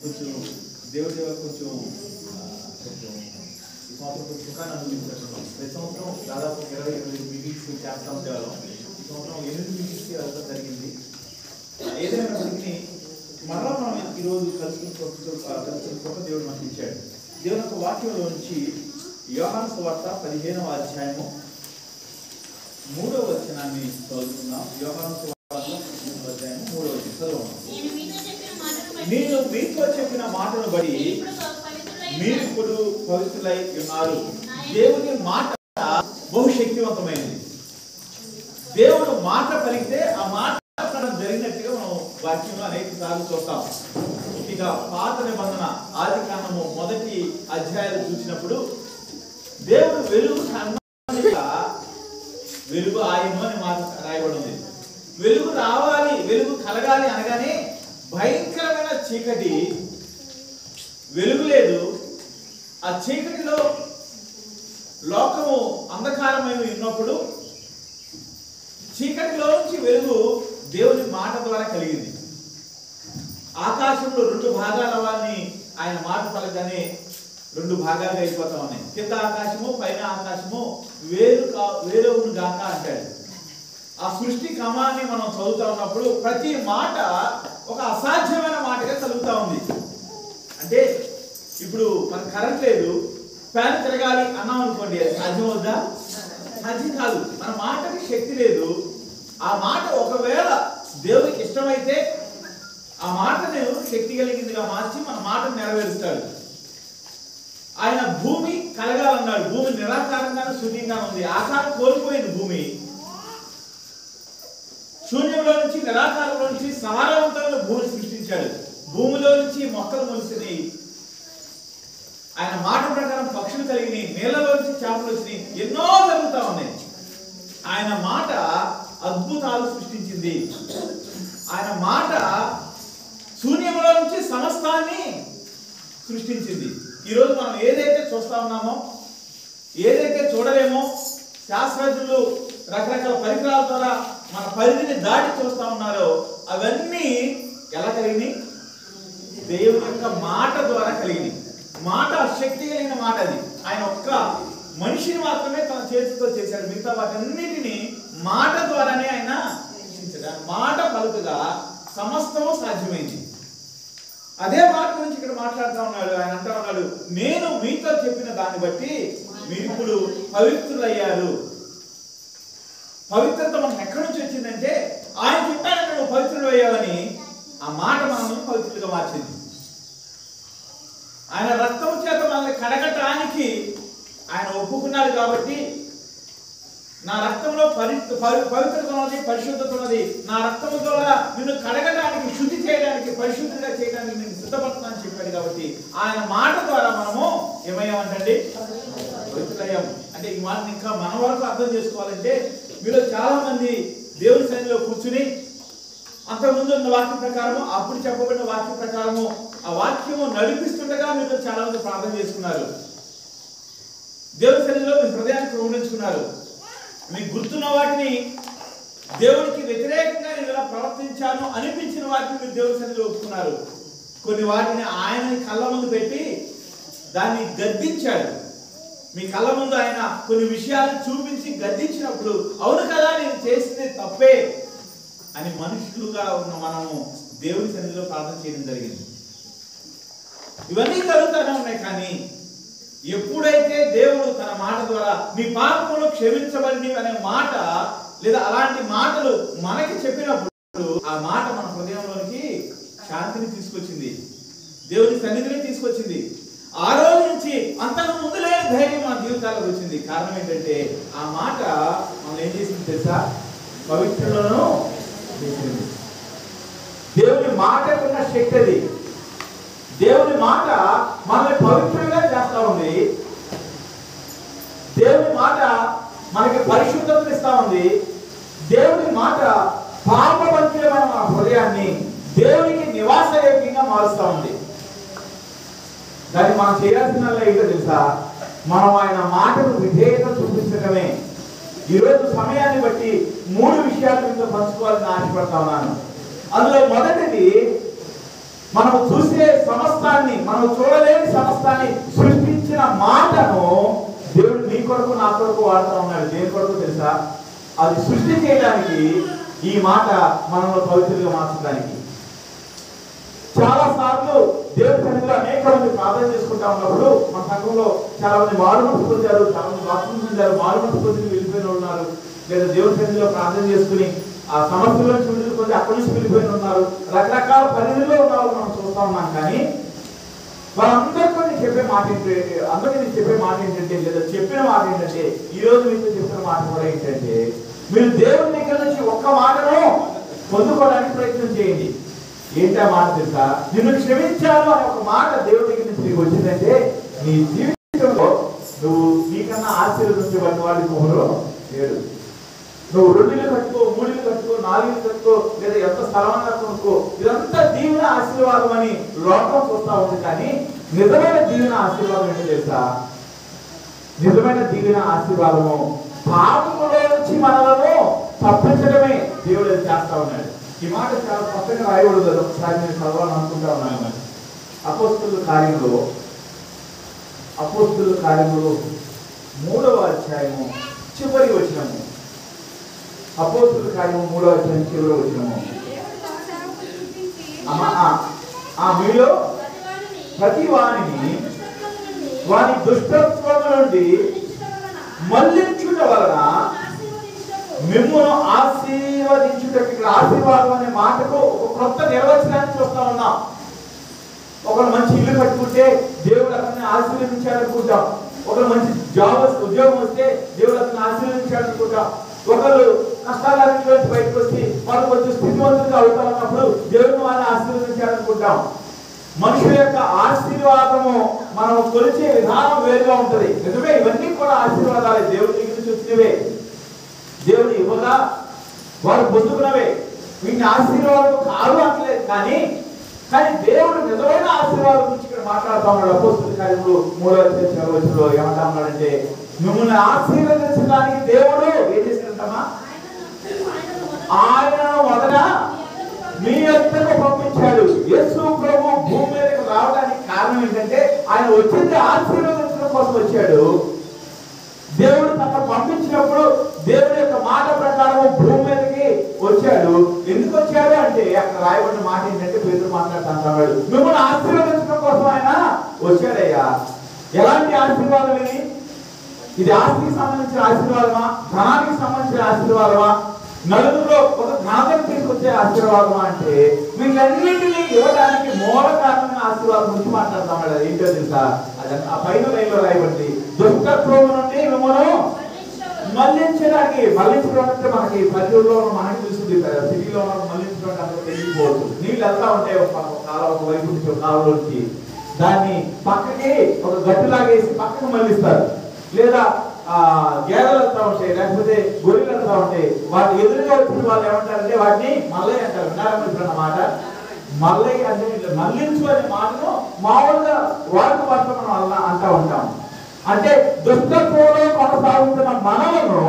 కొంచెం దేవుడి కొంచెం కొంచెం ఈ సంవత్సరం కొంచెం సుఖాన్ని అనుభవించారు. ప్రతి సంవత్సరం దాదాపు 20 మీటింగ్స్ చేస్తూ ఉండేవాళ్ళం. ఈ సంవత్సరం 8 మీటింగ్స్ వెళ్ళడం జరిగింది. ఏదైనప్పటికీ మరలా మనం ఈరోజు కలుసుకున్న గొప్ప దేవుడు మనకి ఇచ్చాడు. దేవుని యొక్క వాక్యంలో నుంచి యోహాను సువార్త 15వ అధ్యాయము 3వ వచనాన్ని చదువుతున్నాం. యోహాను సువార్త 15వ అధ్యాయం 3వ వచనం చదువుతున్నాం. నేను మీతో చెప్పిన మాటను బట్టి మీరు ఇప్పుడు పవిత్రులై ఉన్నారు. దేవుని మాట బహుశక్తివంతమైనది. దేవుడు మాట పలికితే ఆ మాట జరిగినట్టుగా మనం వాక్యంలో అనేక సార్లు చూస్తాం. ఇక పాత నిబంధన ఆది కాండము 1వ అధ్యాయాలు చూసినప్పుడు దేవుడు వెలుగు వెలుగు ఆయను అని మాట రాయబడి ఉంది. వెలుగు రావాలి, వెలుగు కలగాలి అనగానే భయంకరమైన చీకటి, వెలుగు లేదు. ఆ చీకటిలో లోకము అంధకారమై ఉన్నప్పుడు చీకటిలో నుంచి వెలుగు దేవుని మాట ద్వారా కలిగింది. ఆకాశంలో 2 భాగాల వారిని ఆయన మాట పలకగానే 2 భాగాలుగా అయిపోతా ఉన్నాయి. కింద ఆకాశము పైన ఆకాశము వేరవును గాక అంటాడు. ఆ సృష్టి క్రమాన్ని మనం చదువుతా ఉన్నప్పుడు ప్రతి మాట ఒక అసాధ్యమైన మాటగా చదువుతా ఉంది. అంటే ఇప్పుడు మన కరెంట్ లేదు, ఫ్యాన్ తిరగాలి అన్నాం అనుకోండి, అది సాధ్యమవుద్దా? సాధ్యం కాదు. మన మాటకి శక్తి లేదు. ఆ మాట ఒకవేళ దేవునికి ఇష్టమైతే ఆ మాటను శక్తి కలిగిందిగా మార్చి మన మాటను నెరవేరుస్తాడు. ఆయన భూమి కలగాలన్నాడు. భూమి నిరాకారంగానే శూన్యంగా ఉంది. ఆకారం కోల్పోయింది భూమి. శూన్యంలో నుంచి నిరాకారంలో నుంచి సారవంతమైన భూమిని సృష్టించాడు. భూమిలో నుంచి మొక్కలు మొలిసినాయి. ఆయన మాట ప్రకారం పక్షులు కలిగినాయి. నీళ్లలో నుంచి చేపలు వచ్చినాయి. ఎన్నో జరుగుతూ ఉన్నాయి. ఆయన మాట అద్భుతాలు సృష్టించింది. ఆయన మాట శూన్యంలో నుంచి సమస్తాన్ని సృష్టించింది. ఈరోజు మనం ఏదైతే చూస్తా ఉన్నామో, ఏదైతే చూడలేమో, శాస్త్రజ్ఞులు రకరకాల పరికరాల ద్వారా మన పరిధిని దాటి చూస్తా ఉన్నారో అవన్నీ ఎలా కలిగినాయి? దేవుని యొక్క మాట ద్వారా కలిగినాయి. మాట శక్తి కలిగిన మాట అది. ఆయన ఒక్క మనిషిని మాత్రమే తన చేతితో చేశాడు. మిగతా వాటన్నిటిని మాట ద్వారానే ఆయన సృష్టించాడు. మాట పలుకగా సమస్తము సాధ్యమైంది. అదే మాట గురించి ఇక్కడ మాట్లాడుతూ ఉన్నాడు. ఆయన అంటా ఉన్నాడు, నేను మీతో చెప్పిన దాన్ని బట్టి మీరు ఇప్పుడు పవిత్రులయ్యారు. పవిత్రత మనకు ఎక్కడి నుంచి వచ్చిందంటే ఆయన చెప్పాడంటే నువ్వు పవిత్రులు అయ్యావని ఆ మాట మనల్ని పవిత్రులుగా మార్చింది. ఆయన రక్తం చేత మనల్ని కడగటానికి ఆయన ఒప్పుకున్నాడు. కాబట్టి నా రక్తంలో పవిత్రత ఉన్నది, పరిశుద్ధత ఉన్నది. నా రక్తం ద్వారా నిన్ను కడగడానికి, శుద్ధి చేయడానికి, పరిశుద్ధిగా చేయడానికి నేను సిద్ధపడుతున్నానని చెప్పాడు. కాబట్టి ఆయన మాట ద్వారా మనము ఏమయ్యామంటండి? పవిత్రులయ్యాం. అంటే ఈ మాటను ఇంకా మన వరకు అర్థం చేసుకోవాలంటే మీలో చాలా మంది దేవుని సన్నిధిలో కూర్చుని అంతకుముందు ఉన్న వాక్య ప్రకారము, అప్పుడు చెప్పబడిన వాక్య ప్రకారము ఆ వాక్యము నడిపిస్తుండగా మీరు చాలా మంది ప్రార్థన చేసుకున్నారు. దేవుని సన్నిధిలో మీ హృదయాన్ని క్రమణించుకున్నారు. మీకు గుర్తున్న వాటిని, దేవునికి వ్యతిరేకంగా నేను ఇలా ప్రవర్తించాను అనిపించిన వాటిని మీరు దేవుని సన్నిధిలో ఒప్పుకున్నారు. కొన్ని వాటిని ఆయన కళ్ళ ముందు పెట్టి దాన్ని గద్దించాడు. మీ కళ్ళ ముందు ఆయన కొన్ని విషయాలను చూపించి గద్దించినప్పుడు అవును కదా నేను చేసింది తప్పే అని మనుషులుగా ఉన్న మనము దేవుని సన్నిధిలో ప్రార్థన చేయడం జరిగింది. ఇవన్నీ జరుగుతూనే ఉన్నాయి. కానీ ఎప్పుడైతే దేవుడు తన మాట ద్వారా మీ పాపములు క్షమించబడినవి అనే మాట లేదా అలాంటి మాటలు మనకి చెప్పినప్పుడు ఆ మాట మన హృదయంలోనికి శాంతిని తీసుకొచ్చింది, దేవుని సన్నిధిని తీసుకొచ్చింది. ఆ రోజు నుంచి అంతకు ముందు లేని ధైర్యం మన జీవితాలకు వచ్చింది. కారణం ఏంటంటే ఆ మాట మనం ఏం చేసింది తెలుసా? పవిత్రులను చేసింది. దేవుని మాటకున్న శక్తి అది. దేవుని మాట మనల్ని పవిత్రంగా చేస్తా ఉంది. దేవుని మాట మనకి పరిశుద్ధతను ఇస్తా ఉంది. దేవుని మాట పాపవంతులమైన మన హృదయాన్ని దేవునికి నివాసయోగ్యంగా మారుస్తా ఉంది. దాన్ని మనం చేయాల్సిన ఏంటో తెలుసా? మనం ఆయన మాటను విధేయత చూపించడమే. ఈరోజు సమయాన్ని బట్టి 3 విషయాల మీద పంచుకోవాలని ఆశపడతా ఉన్నాను. అందులో మొదటిది మనం చూసే సమస్త మనం చూడలేని సమస్తాన్ని సృష్టించిన మాటను దేవుడు నీ కొరకు నా కొరకు వాడుతూ ఉన్నాడు. దేని కొరకు తెలుసా? అది సృష్టి చేయడానికి, ఈ మాట మనల్ని పవిత్రంగా మార్చడానికి. చాలా సార్లు దేవుడి సన్నిధిలో అనేక మంది ప్రార్థన చేసుకుంటా ఉన్నప్పుడు మన సంఘంలో చాలా మంది మారుమనసు పొందారు, చాలా మంది బాప్తిస్మం పొందారు, మారుమనసు పొంది వెళ్ళిపోయిన ఉన్నారు, లేదా దేవుడి సన్నిధిలో ప్రార్థన చేసుకుని ఆ సమస్యలో చూడలు పొంది అక్కడి నుంచి వెళ్ళిపోయిన ఉన్నారు. రకరకాల పరిధిలో ఉన్న వాళ్ళు మనం చూస్తా ఉన్నాం. కానీ వాళ్ళందరికీ నేను చెప్పే మాట ఏంటంటే, అందరికీ నేను చెప్పే మాట ఏంటంటే, లేదా చెప్పిన మాట ఏంటంటే, ఈ రోజు మీతో చెప్పిన మాట కూడా ఏంటంటే, మీరు దేవుడి దగ్గర నుంచి ఒక్క మాటను పొందుకోవడానికి ప్రయత్నం చేయండి. ఏంటా మాట తెలుసా? నిన్ను క్షమించాను అనే ఒక మాట దేవుడి దగ్గర నుంచి నీకు వచ్చిందంటే, నీ జీవితంలో నువ్వు నీకన్నా ఆశీర్వదించబడిన వాడి మొహలో లేడు. నువ్వు 2 ఇళ్ళు కట్టుకో, 3 ఇళ్ళు కట్టుకో, 4 ఇళ్ళు కట్టుకో, లేదా ఎంత స్థలమన్నా కొనుక్కో, ఇదంతా దీవెన ఆశీర్వాదం అని లోకం చూస్తా ఉంది. కానీ నిజమైన దీవెన ఆశీర్వాదం ఏంటో తెలుసా? నిజమైన దీవెన ఆశీర్వాదము పాపములో నుంచి మనలను తప్పించడమే దేవుడు చేస్తా ఉన్నాడు. ఈ మాట చాలా స్పష్టంగా రాయకూడదు. ఒకసారి నేను చదవాలని అనుకుంటా ఉన్నాను. అపోస్తలుల కార్యంలో 3వ అధ్యాయము చివరి వచనము. అపోస్తలుల కార్యము 3వ అధ్యాయం చివరి వచనము. మీలో ప్రతి వాణిని వాని దుష్టత్వము నుండి మళ్లించుట వలన మిమ్మును ఆశీర్వదించుటకు. ఇక్కడ ఆశీర్వాదం అనే మాటకు ఒక కొత్త నిర్వచనాన్ని చూస్తా ఉన్నాం. ఒకరు మంచి ఇల్లు కట్టుకుంటే దేవుడు అతన్ని ఆశీర్వదించాడు అనుకుంటాం. ఒకరు మంచి ఉద్యోగం వస్తే దేవుడు అతన్ని ఆశీర్వదించాడు అనుకుంటాం. ఒకరు కష్టాల నుంచి బయటకు వచ్చి వాళ్ళు కొంచెం స్థితివంతులుగా అవుతా ఉన్నప్పుడు దేవుడు వాళ్ళని ఆశీర్వదించాడు అనుకుంటాం. మనుషుల యొక్క ఆశీర్వాదము మనం కొలిచే విధానం వేరుగా ఉంటది. నిజమే, ఇవన్నీ కూడా ఆశీర్వాదాలే, దేవుడి దగ్గర నుంచి వచ్చినవే, దేవుడు ఇవ్వగా వారు పొందుకున్నవే. వీటిని ఆశీర్వాదం కాదు అంటలేదు. కానీ దేవుడు నిజమైన ఆశీర్వాదం గురించి ఇక్కడ మాట్లాడుతూ ఉన్నాడు. అపోస్తలుల కార్యములు 3వ అధ్యాయంలో ఏమంటా ఉన్నాడంటే, మిమ్మల్ని ఆశీర్వదించడానికి దేవుడు ఏం చేశాడంటమ్మా? ఆయన మొదట మీ యొద్దకు పంపించాడు. యేసు ప్రభు భూమి మీదకి రావడానికి కారణం ఏంటంటే, ఆయన వచ్చింది ఆశీర్వదించడం కోసం వచ్చాడు. దేవుడు తనను పంపించినప్పుడు దేవుడి యొక్క మాట ప్రకారం భూమి మీదకి వచ్చాడు. ఎందుకు వచ్చాడు అంటే, అక్కడ రాయబడిన మాట ఏంటంటే, పేతురు మాట్లాడుతున్నాడు, మిమ్మల్ని ఆశీర్వదించడం కోసం ఆయన వచ్చాడయ్యా. ఎలాంటి ఆశీర్వాదం ఇది? ఆస్తికి సంబంధించిన ఆశీర్వాదమా? ధనానికి సంబంధించిన ఆశీర్వాదమా? నలుగురిలో ఒక జ్ఞాపకం తీసుకొచ్చే ఆశీర్వాదమా అంటే, వీటన్నింటినీ ఇవ్వడానికి మూల కారణమైన ఆశీర్వాదం గురించి మాట్లాడుతున్నాడు. అది ఏంటో తెలుసా? అది ఆ పైన లైన్లో రాయబడింది, దుష్టత్వం నుండి మిమ్మల్ని మళ్లించడానికి. మళ్లించడం అంటే మనకి పల్లెల్లో మనకి తెలుస్తుంది, సిటీలో మళ్లించడం అంటే తెలియకపోవచ్చు. నీళ్ళు వెళ్తా ఉంటే ఒక వైపు నుంచి ఒక కాలంలోంచి దాన్ని పక్కకి ఒక గట్టులాగేసి పక్కకు మళ్లిస్తారు. లేదా గేదెలు వెళ్తా ఉంటాయి, లేకపోతే గొర్రెలు వెళ్తా ఉంటాయి. వాటి ఎదురుగా వచ్చిన వాళ్ళు ఏమంటారంటే వాటిని మల్లయ్య అంటారు. విన్నారన్నమాట. మల్లయ్య అంటే మళ్లించు అనే మాటను మామూలుగా వాడుక భాషలో మనం అంటా ఉంటాం. అంటే దుష్టత్వంలో కొనసాగుతున్న మనలను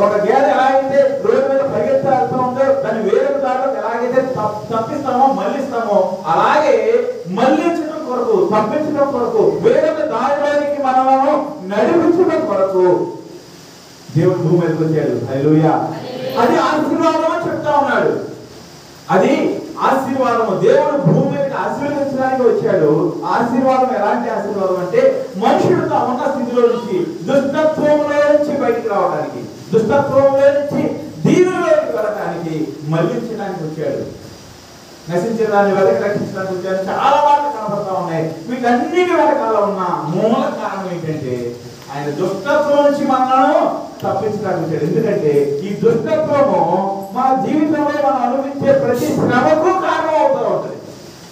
ఒక గేదె ఎలాగైతే రోడ్డు మీద పరిగెత్తాడుతూ ఉందో దాన్ని వేరొక దాంట్లో ఎలాగైతే తప్పిస్తామో మళ్లిస్తామో, అలాగే మళ్లించడం కొరకు, తప్పించడం కొరకు, వేరొక దారిలోనికి మనలను నడిపించడం కొరకు దేవుడు భూమి మీదకి వచ్చాడు. హల్లెలూయా. అది ఆశీర్వాదం అని చెప్తా ఉన్నాడు. అది ఆశీర్వాదము. దేవుడు భూమి మీదకి ఆశీర్వదించడానికి వచ్చాడు. ఆశీర్వాదం ఎలాంటి ఆశీర్వాదం అంటే, మనుషులతో ఉన్న స్థితిలో నుంచి, దుష్టత్వంలో నుంచి బయటికి రావడానికి, దుష్టత్వంలో నుంచి దీనిలోకి వెళ్ళడానికి, మళ్లించడానికి వచ్చాడు. నశించిన దాన్ని వెనక రక్షించడానికి వచ్చాడు. చాలా మాటలు కనబడతా ఉన్నాయి. వీటన్నిటి వెనకాల ఉన్న మూల కారణం ఏంటంటే, ఆయన దుష్టత్వం నుంచి మనలను తప్పించడానికి వచ్చాడు. ఎందుకంటే ఈ దుష్టత్వము మన జీవితంలో మనం అనుభవించే ప్రతి శ్రమకు కారణం అవుతూ ఉంటుంది,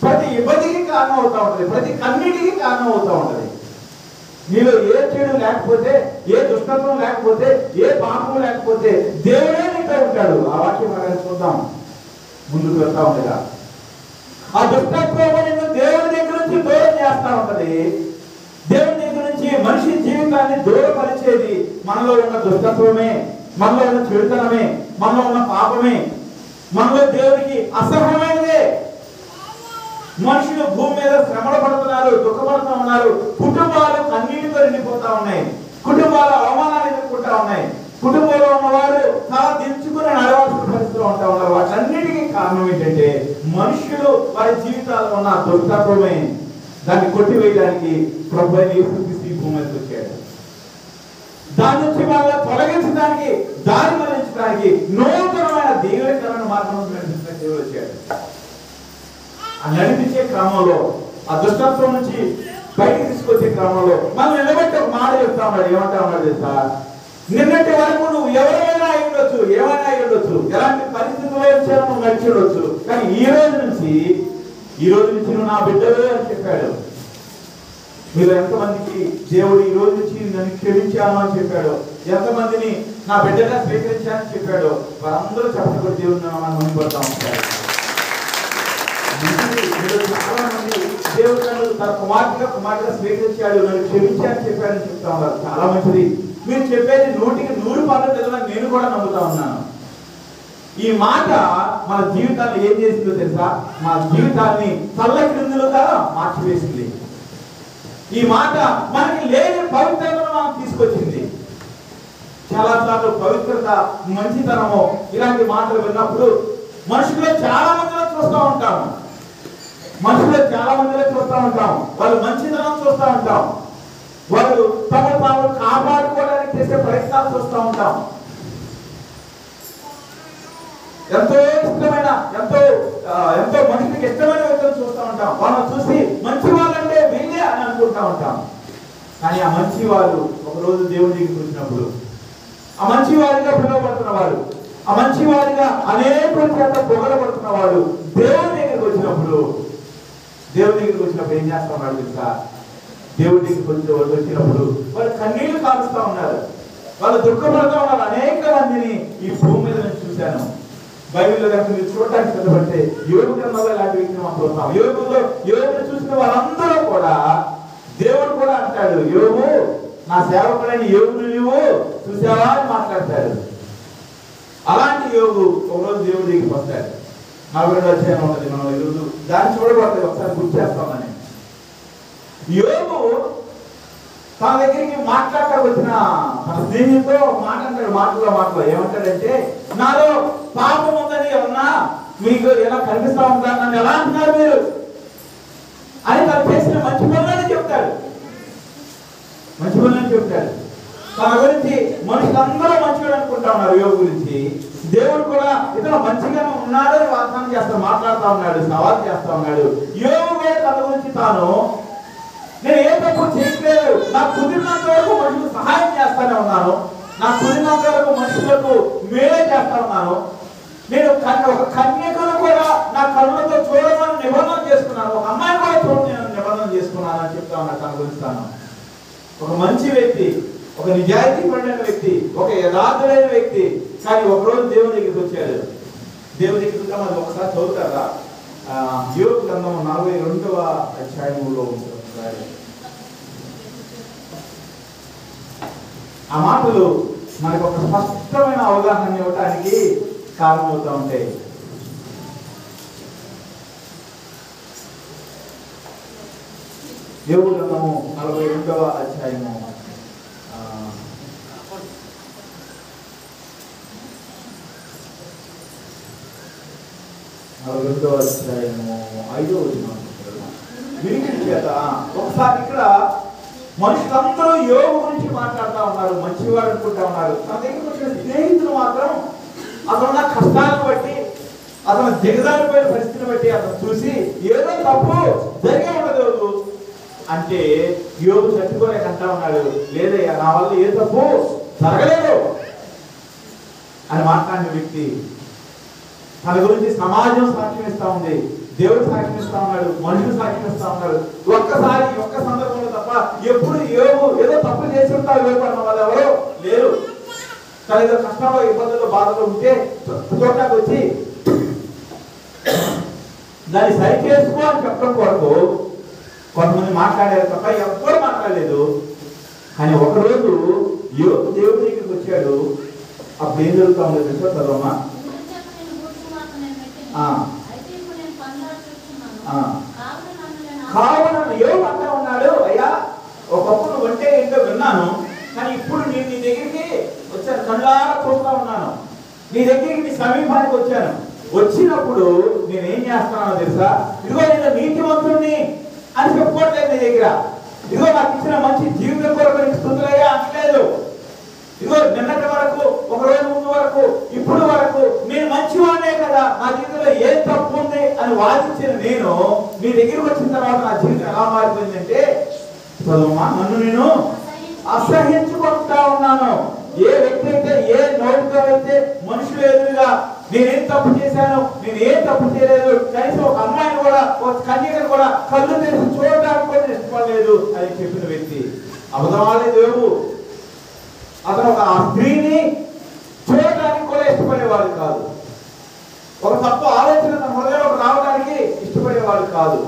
ప్రతి ఇబ్బందికి కారణం అవుతూ ఉంటుంది, ప్రతి కన్నీటికి కారణం అవుతూ ఉంటుంది. నీలో ఏ చెడు లేకపోతే, ఏ దుష్టత్వం లేకపోతే, ఏ పాపము లేకపోతే దేవుడే నీతో ఉంటాడు. ఆ వాక్యం మనం చూద్దాం ముందుకు వెళ్తా ఉండగా. ఆ దుష్టత్వం నిన్ను దేవుడి దగ్గర నుంచి దూరం చేస్తా ఉంటది. దేవుడి దగ్గర నుంచి మనిషి జీవితాన్ని దూరపరిచేది మనలో ఉన్న దుష్టత్వమే, మనలో ఉన్న చెడుతనమే, మనలో ఉన్న పాపమే, మనలో దేవుడికి అసహ్యమైనదే. మనుషులు భూమి మీద శ్రమలు పడుతున్నారు, దుఃఖపడుతూ ఉన్నారు. కుటుంబాలు కన్నీటితో నిండిపోతా ఉన్నాయి. కుటుంబాలు అవమానాలు ఎదుర్కొంటా ఉన్నాయి. కుటుంబంలో ఉన్నవారు చాలా దించుకుని నడవాల్సిన పరిస్థితిలో ఉంటా ఉన్నారు. వాటన్నిటికీ కారణం ఏంటంటే మనుషులు వారి జీవితాల్లో ఉన్న దుర్తత్వమే. దాన్ని కొట్టివేయడానికి ప్రభువైన యేసుక్రీస్తు ఈ భూమి మీదకి వచ్చాడు. దాని నుంచి వాళ్ళని తొలగించడానికి, దారి మళ్లించడానికి నూతనమైన దీవెనకరమైన మార్గం నడిపించడానికి దేవుడు వచ్చాడు. ఆ నడిపించే క్రమంలో, ఆ దుష్టత్వం నుంచి బయటకు తీసుకొచ్చే క్రమంలో మనం నిలబెట్టి ఒక మాట చెప్తా ఉన్నాడు. ఏమంటా ఉన్నాడు తెలుసా? నిన్నటి వరకు నువ్వు ఎవరైనా అయి ఉండొచ్చు, ఏమైనా అయి ఉండొచ్చు, ఎలాంటి పరిస్థితుల్లో వచ్చారో నువ్వు నడిచి ఉండొచ్చు, కానీ ఈ రోజు నుంచి నువ్వు నా బిడ్డలు అని చెప్పాడు. మీరు ఎంతమందికి దేవుడు ఈ రోజు నుంచి నన్ను క్షమించాను అని చెప్పాడు, ఎంతమందిని నా బిడ్డగా స్వీకరించానని చెప్పాడు, వారందరూ చెప్పబడి దేవుడిని మనం మునిపడతా ఉంటారు. చాలా మంది దేవుడు నన్ను తన కుమార్తెగా స్వీకరించాడు, నన్ను క్షమించాలని చెప్పాడని చెప్తా ఉన్నారు. చాలా మంచిది. మీరు చెప్పేది 100% నేను కూడా నమ్ముతా ఉన్నాను. ఈ మాట మన జీవితాన్ని ఏం చేసిందో తెలుసా? మన జీవితాన్ని చల్ల క్రిందులుగా మార్చివేసింది. ఈ మాట మనకి లేని పవిత్రతను మనం తీసుకొచ్చింది. చాలా సార్లు పవిత్రత, మంచితనము ఇలాంటి మాటలు విన్నప్పుడు మనుషుల్లో చాలా మందిలో చూస్తూ ఉంటాం. వాళ్ళు మంచితనం చూస్తూ ఉంటాం. వాళ్ళు తమను తాము కాపాడుకోవడానికి చేసే ప్రయత్నాలు చూస్తూ ఉంటాం. ఎంతో ఇష్టమైన, ఎంతో మనిషికి ఇష్టమైన వ్యక్తులు చూస్తూ ఉంటాం. వాళ్ళని చూసి మంచి వాళ్ళంటే వీళ్ళే అని అనుకుంటా ఉంటాం. కానీ ఆ మంచి వాళ్ళు ఒకరోజు దేవుడి దగ్గరికి వచ్చినప్పుడు, ఆ మంచి వారిగా పిలువబడుతున్న వారు, ఆ మంచి వారిగా అనేక చేత పొగడబడుతున్న వాడు దేవుడి దగ్గరికి వచ్చినప్పుడు ఏం చేస్తా ఉన్నాడు తెలుసా? దేవుడి దగ్గరికి వచ్చినప్పుడు వాళ్ళు కన్నీళ్లు కాలుస్తూ ఉన్నారు, వాళ్ళు దుఃఖపడుతూ ఉన్నారు. అనేక మందిని ఈ భూమి మీద నేను చూశాను. బైబిల్లో కనుక మీరు చూడటానికి సిద్ధపడితే యోగు గ్రంథంలో ఇలాంటి వ్యక్తిని మనం చూస్తాం. యోగును చూసిన వాళ్ళందరూ కూడా దేవుడు కూడా అంటాడు, యోగు నా సేవకుడైన యోగును నువ్వు చూసావా అని మాట్లాడతాడు. అలాంటి యోగు ఒకరోజు దేవుడి దగ్గరికి వస్తాడు. 42వ అధ్యాయం ఉంటుంది. మనం ఈరోజు దాన్ని చూడబడుతుంది, ఒకసారి గుర్తు చేస్తామని. యోగు తన దగ్గరికి మాట్లాడటానికి వచ్చిన తన స్నేహితుతో మాటలో ఏమంటాడంటే, నాలో పాపం ఉందని ఏమన్నా మీకు ఎలా కనిపిస్తా ఉంటా, నన్ను ఎలా అంటున్నారు మీరు అని తను చేసిన మంచి పనులని చెప్తాడు. తన గురించి మనుషులందరూ మంచిగా అనుకుంటా ఉన్నారు. యోగు గురించి దేవుడు కూడా ఇతను మంచిగానే ఉన్నాడని వాగ్దానం మాట్లాడుతూ ఉన్నాడు, సవాల్ చేస్తా ఉన్నాడు. యోగు తన గురించి తాను, నేను ఏ తప్పు చేయట్లేదు, నాకు కుదిరినంత వరకు మనుషులకు సహాయం చేస్తానే ఉన్నాను, నాకు కుదిరినంత వరకు మనుషులకు మేలే చేస్తా ఉన్నాను, నేను ఒక కన్యకను కూడా నా కళ్ళతో చూడమని నిబంధన చేసుకున్నాను, ఒక అమ్మాయిని కూడా చూడని నేను నిబంధన చేసుకున్నాను అని చెప్తా ఉన్నాను. తన గురించి తాను ఒక మంచి వ్యక్తి, ఒక నిజాయితీ పడిన వ్యక్తి, ఒక యథార్థమైన వ్యక్తి. కానీ ఒకరోజు దేవుని దగ్గరికి వచ్చాడు. దేవుని దగ్గరికి అది ఒకసారి చదువుతారా? యోగు గ్రంథం 42వ అధ్యాయంలో ఉంటుంది. ఆ మాటలు మనకు ఒక స్పష్టమైన అవగాహన ఇవ్వడానికి కారణమవుతూ ఉంటాయి. యోగు గ్రంథము 42వ అధ్యాయము 42వ అధ్యాయము 5వ వచనం. ఒకసారి ఇక్కడ మనుషులందరూ యోగు గురించి మాట్లాడుతూ ఉన్నారు, మంచివాడు అనుకుంటా ఉన్నారు. తన దగ్గరికి వచ్చిన స్నేహితులు మాత్రం అతనున్న కష్టాలను బట్టి, అతను దిగజారిపోయిన పరిస్థితిని బట్టి అతను చూసి ఏదో తప్పు జరిగే ఉండదు అంటే యోగు చట్టుకోలేక అంటా ఉన్నాడు, లేదయ్యా నా వల్ల ఏ తప్పు జరగలేదు అని మాట్లాడిన వ్యక్తి తన గురించి సమాజం సాక్ష్యం ఇస్తా ఉంది, దేవుడు సాక్ష్యం ఇస్తా ఉన్నాడు, మనుషులు సాక్ష్యం ఇస్తా ఉన్నాడు. ఒక్క సందర్భంలో తప్ప ఎప్పుడు ఏదో తప్పు చేసి ఉంటారు వేపడిన వాళ్ళు ఎవరో లేరు. తన ఏదో కష్టంలో, ఇబ్బందుల్లో, బాధలో ఉంటే చూడటానికి వచ్చి దాన్ని సరి చేసుకో అని చెప్పడం కొరకు కొంతమంది మాట్లాడారు తప్ప ఎవ్వరు మాట్లాడలేదు. కానీ ఒకరోజు దేవుడి దగ్గరికి వచ్చాడు. అప్పుడు ఏం జరుగుతా ఉందో తెలుసా? చదవమ్మా. కావున యోబు అంటా ఉన్నాడు, అయ్యా ఒకప్పుడు వంటే ఏంటో విన్నాను, కానీ ఇప్పుడు నేను నీ దగ్గరికి వచ్చాను, కళ్ళారా చూస్తా ఉన్నాను, నీ దగ్గరికి నీ సమీపానికి వచ్చాను. వచ్చినప్పుడు నేనేం చేస్తున్నానో తెలుసా, ఇదిగో నేను నీతివంతుడిని అని చెప్పుకోవట్లేదు నీ దగ్గర, ఇదిగో నాకు ఇచ్చిన మంచి జీవితం కొరకు నీకు స్తుతులయ్యా అనట్లేదు, ఇదిగో నిన్నటి వరకు, ఒక రోజు ముందు వరకు, ఇప్పుడు వరకు నేను మంచివాడే కదా, నా జీవితంలో ఏం తప్పు ఉంది అని వాదించిన నేను నీ దగ్గరికి వచ్చిన తర్వాత నా జీవితం ఎలా మారిపోయిందంటే, నన్ను నేను అసహించుకుంటా ఉన్నాను. ఏ వ్యక్తి అయితే, ఏ నోటితో అయితే మనుషులు ఎదురుగా నేనేం తప్పు చేశాను, నేను ఏం తప్పు చేయలేదు, కనీసం ఒక అమ్మాయిని కూడా, ఒక కన్యకను కూడా కళ్ళు తెరిచి చూడడానికి కూడా ఇష్టపడలేదు అని చెప్పిన వ్యక్తి అబద్ధమాడే దేవుడు. అతను ఒక స్త్రీని చూడడానికి కూడా ఇష్టపడేవాడు కాదు. ఒక తప్పు ఆలోచన తన హృదయంలోకి రావడానికి ఇష్టపడేవాడు కాదు.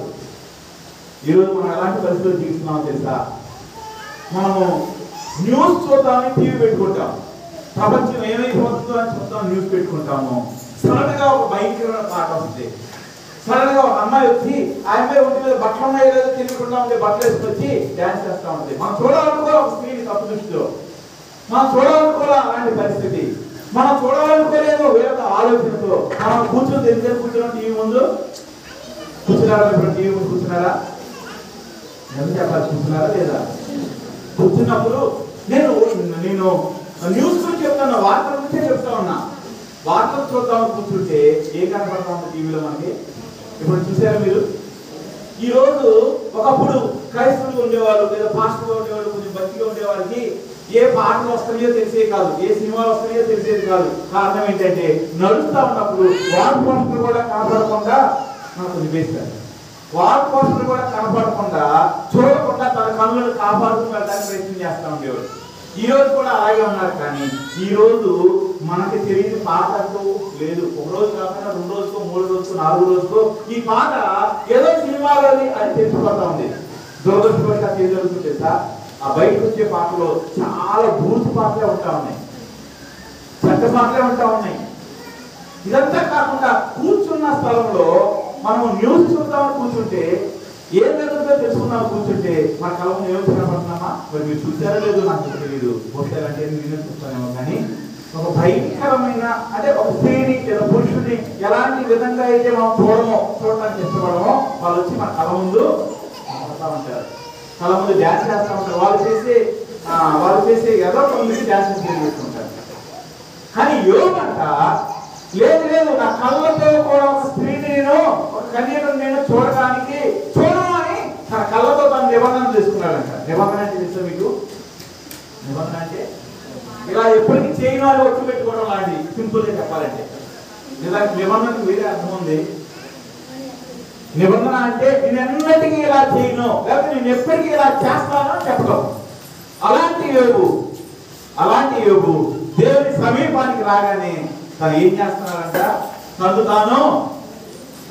ఈరోజు మనం ఎలాంటి పరిస్థితులు జీవిస్తున్నామో తెలుసా? మనము న్యూస్ చూద్దామని టీవీ పెట్టుకుంటాం, ప్రపంచం ఏమైపోతుందో అని చూద్దాం న్యూస్ పెట్టుకుంటాము. సడన్ గా ఒక భయంకరమైన పాట వస్తుంది, సడన్ గా ఒక అమ్మాయి వచ్చి ఆ అమ్మాయి ఒంటి మీద బట్టలు ఉన్నాయో లేదో తెలియకుండా ఉంటే బట్టలు వేసుకొని వచ్చి డాన్స్ చేస్తూ ఉంటుంది. మనం చూడాలనుకోవాలి ఒక స్త్రీని తప్పు దృష్టిలో, మనం చూడాలనుకోవాలి అలాంటి పరిస్థితి, మనం చూడాలనుకోలేదు వేరొక ఆలోచనతో మనం కూర్చొని తెలిసి కూర్చున్నాం. టీవీ ముందు కూర్చున్నారా? ఇప్పుడు టీవీ ముందు కూర్చున్నారా? ఎంత చెప్పాలి, కూర్చున్నారా లేదా? కూర్చున్నప్పుడు నేను న్యూస్ గురించి చెప్తాను, వార్తల గురించే చెప్తా ఉన్నా. వార్తలు చూద్దామని కూర్చుంటే ఏం కనపడతా ఉంది టీవీలో మనకి? ఇప్పుడు చూసారా మీరు? ఈ రోజు ఒకప్పుడు క్రైస్తవులు ఉండేవాళ్ళు లేదా పాస్టర్గా ఉండేవాళ్ళు, కొంచెం భక్తిగా ఉండేవాళ్ళకి ఏ పాటలు వస్తాయో తెలిసేది కాదు, ఏ సినిమాలు వస్తాయో తెలిసేది కాదు. కారణం ఏంటంటే నడుస్తా ఉన్నప్పుడు వాల్ పోస్టర్ కూడా కనపడకుండా మనకు నివేస్తారు, వాల్ పోస్టర్ కూడా కనపడకుండా చూడకుండా తన కన్నులను కాపాడుతూ వెళ్ళడానికి ప్రయత్నం చేస్తూ ఉండేవాడు. ఈ రోజు కూడా అలాగే ఉన్నారు. కానీ ఈ రోజు మనకి తెలియని పాట అంటూ లేదు. ఒక రోజు కాకుండా 2 రోజుకో 3 రోజుకో 4 రోజుకో ఈ పాట ఏదో సినిమాలోని అని తెలిసిపోతా ఉంది. దురదృష్టవశాత్తు ఏం జరుగుతుంది తెలుసా? ఆ బయటకు వచ్చే పాటలో చాలా బూతు పాటలే ఉంటా ఉన్నాయి, చెడ్డ పాటలే ఉంటా ఉన్నాయి. ఇదంతా కాకుండా కూర్చున్న స్థలంలో మనం న్యూస్ చూద్దామని కూర్చుంటే ఏం జరుగుతుందో తెలుసుకున్నాం కూర్చుంటే మన కళను ఏమో కనపడుతున్నామా? మరి మీరు చూసారో లేదో నాకు తెలియదు, పోతారంటే నేను చూస్తానేమో. కానీ ఒక భయంకరమైన, అంటే ఒక స్త్రీని లేదా పురుషుడిని ఎలాంటి విధంగా అయితే మనం చూడడానికి ఇష్టపడమో వాళ్ళు వచ్చి మన కళ ముందు వస్తూ ఉంటారు, కళ ముందు డ్యాన్స్ చేస్తూ ఉంటారు. వాళ్ళు చేసే ఏదో కొంచెం డ్యాన్స్ చేసుకుంటారు. కానీ యోగంట లేదు, నా కళ్ళతో కూడా ఒక స్త్రీని నేను, ఒక కన్యకను నేను చూడడానికి చూడను అని తన కళ్ళతో తను నిబంధన చేసుకున్నాడంట. నిబంధన అంటే తెలుసా మీకు? నిబంధన అంటే ఇలా ఎప్పటికీ చేయను అని ఒట్టు పెట్టుకోవడం లాంటిది. సింపుల్ గా చెప్పాలంటే నిజానికి నిబంధనకు వేరే అర్థం ఉంది. నిబంధన అంటే నేను ఎన్నటికీ ఇలా చేయను, లేకపోతే నేను ఎప్పటికీ ఇలా చేస్తాను అని చెప్పడం. అలాంటి యోగు దేవుని సమీపానికి రాగానే తను ఏం చేస్తున్నాడంట? నన్ను తాను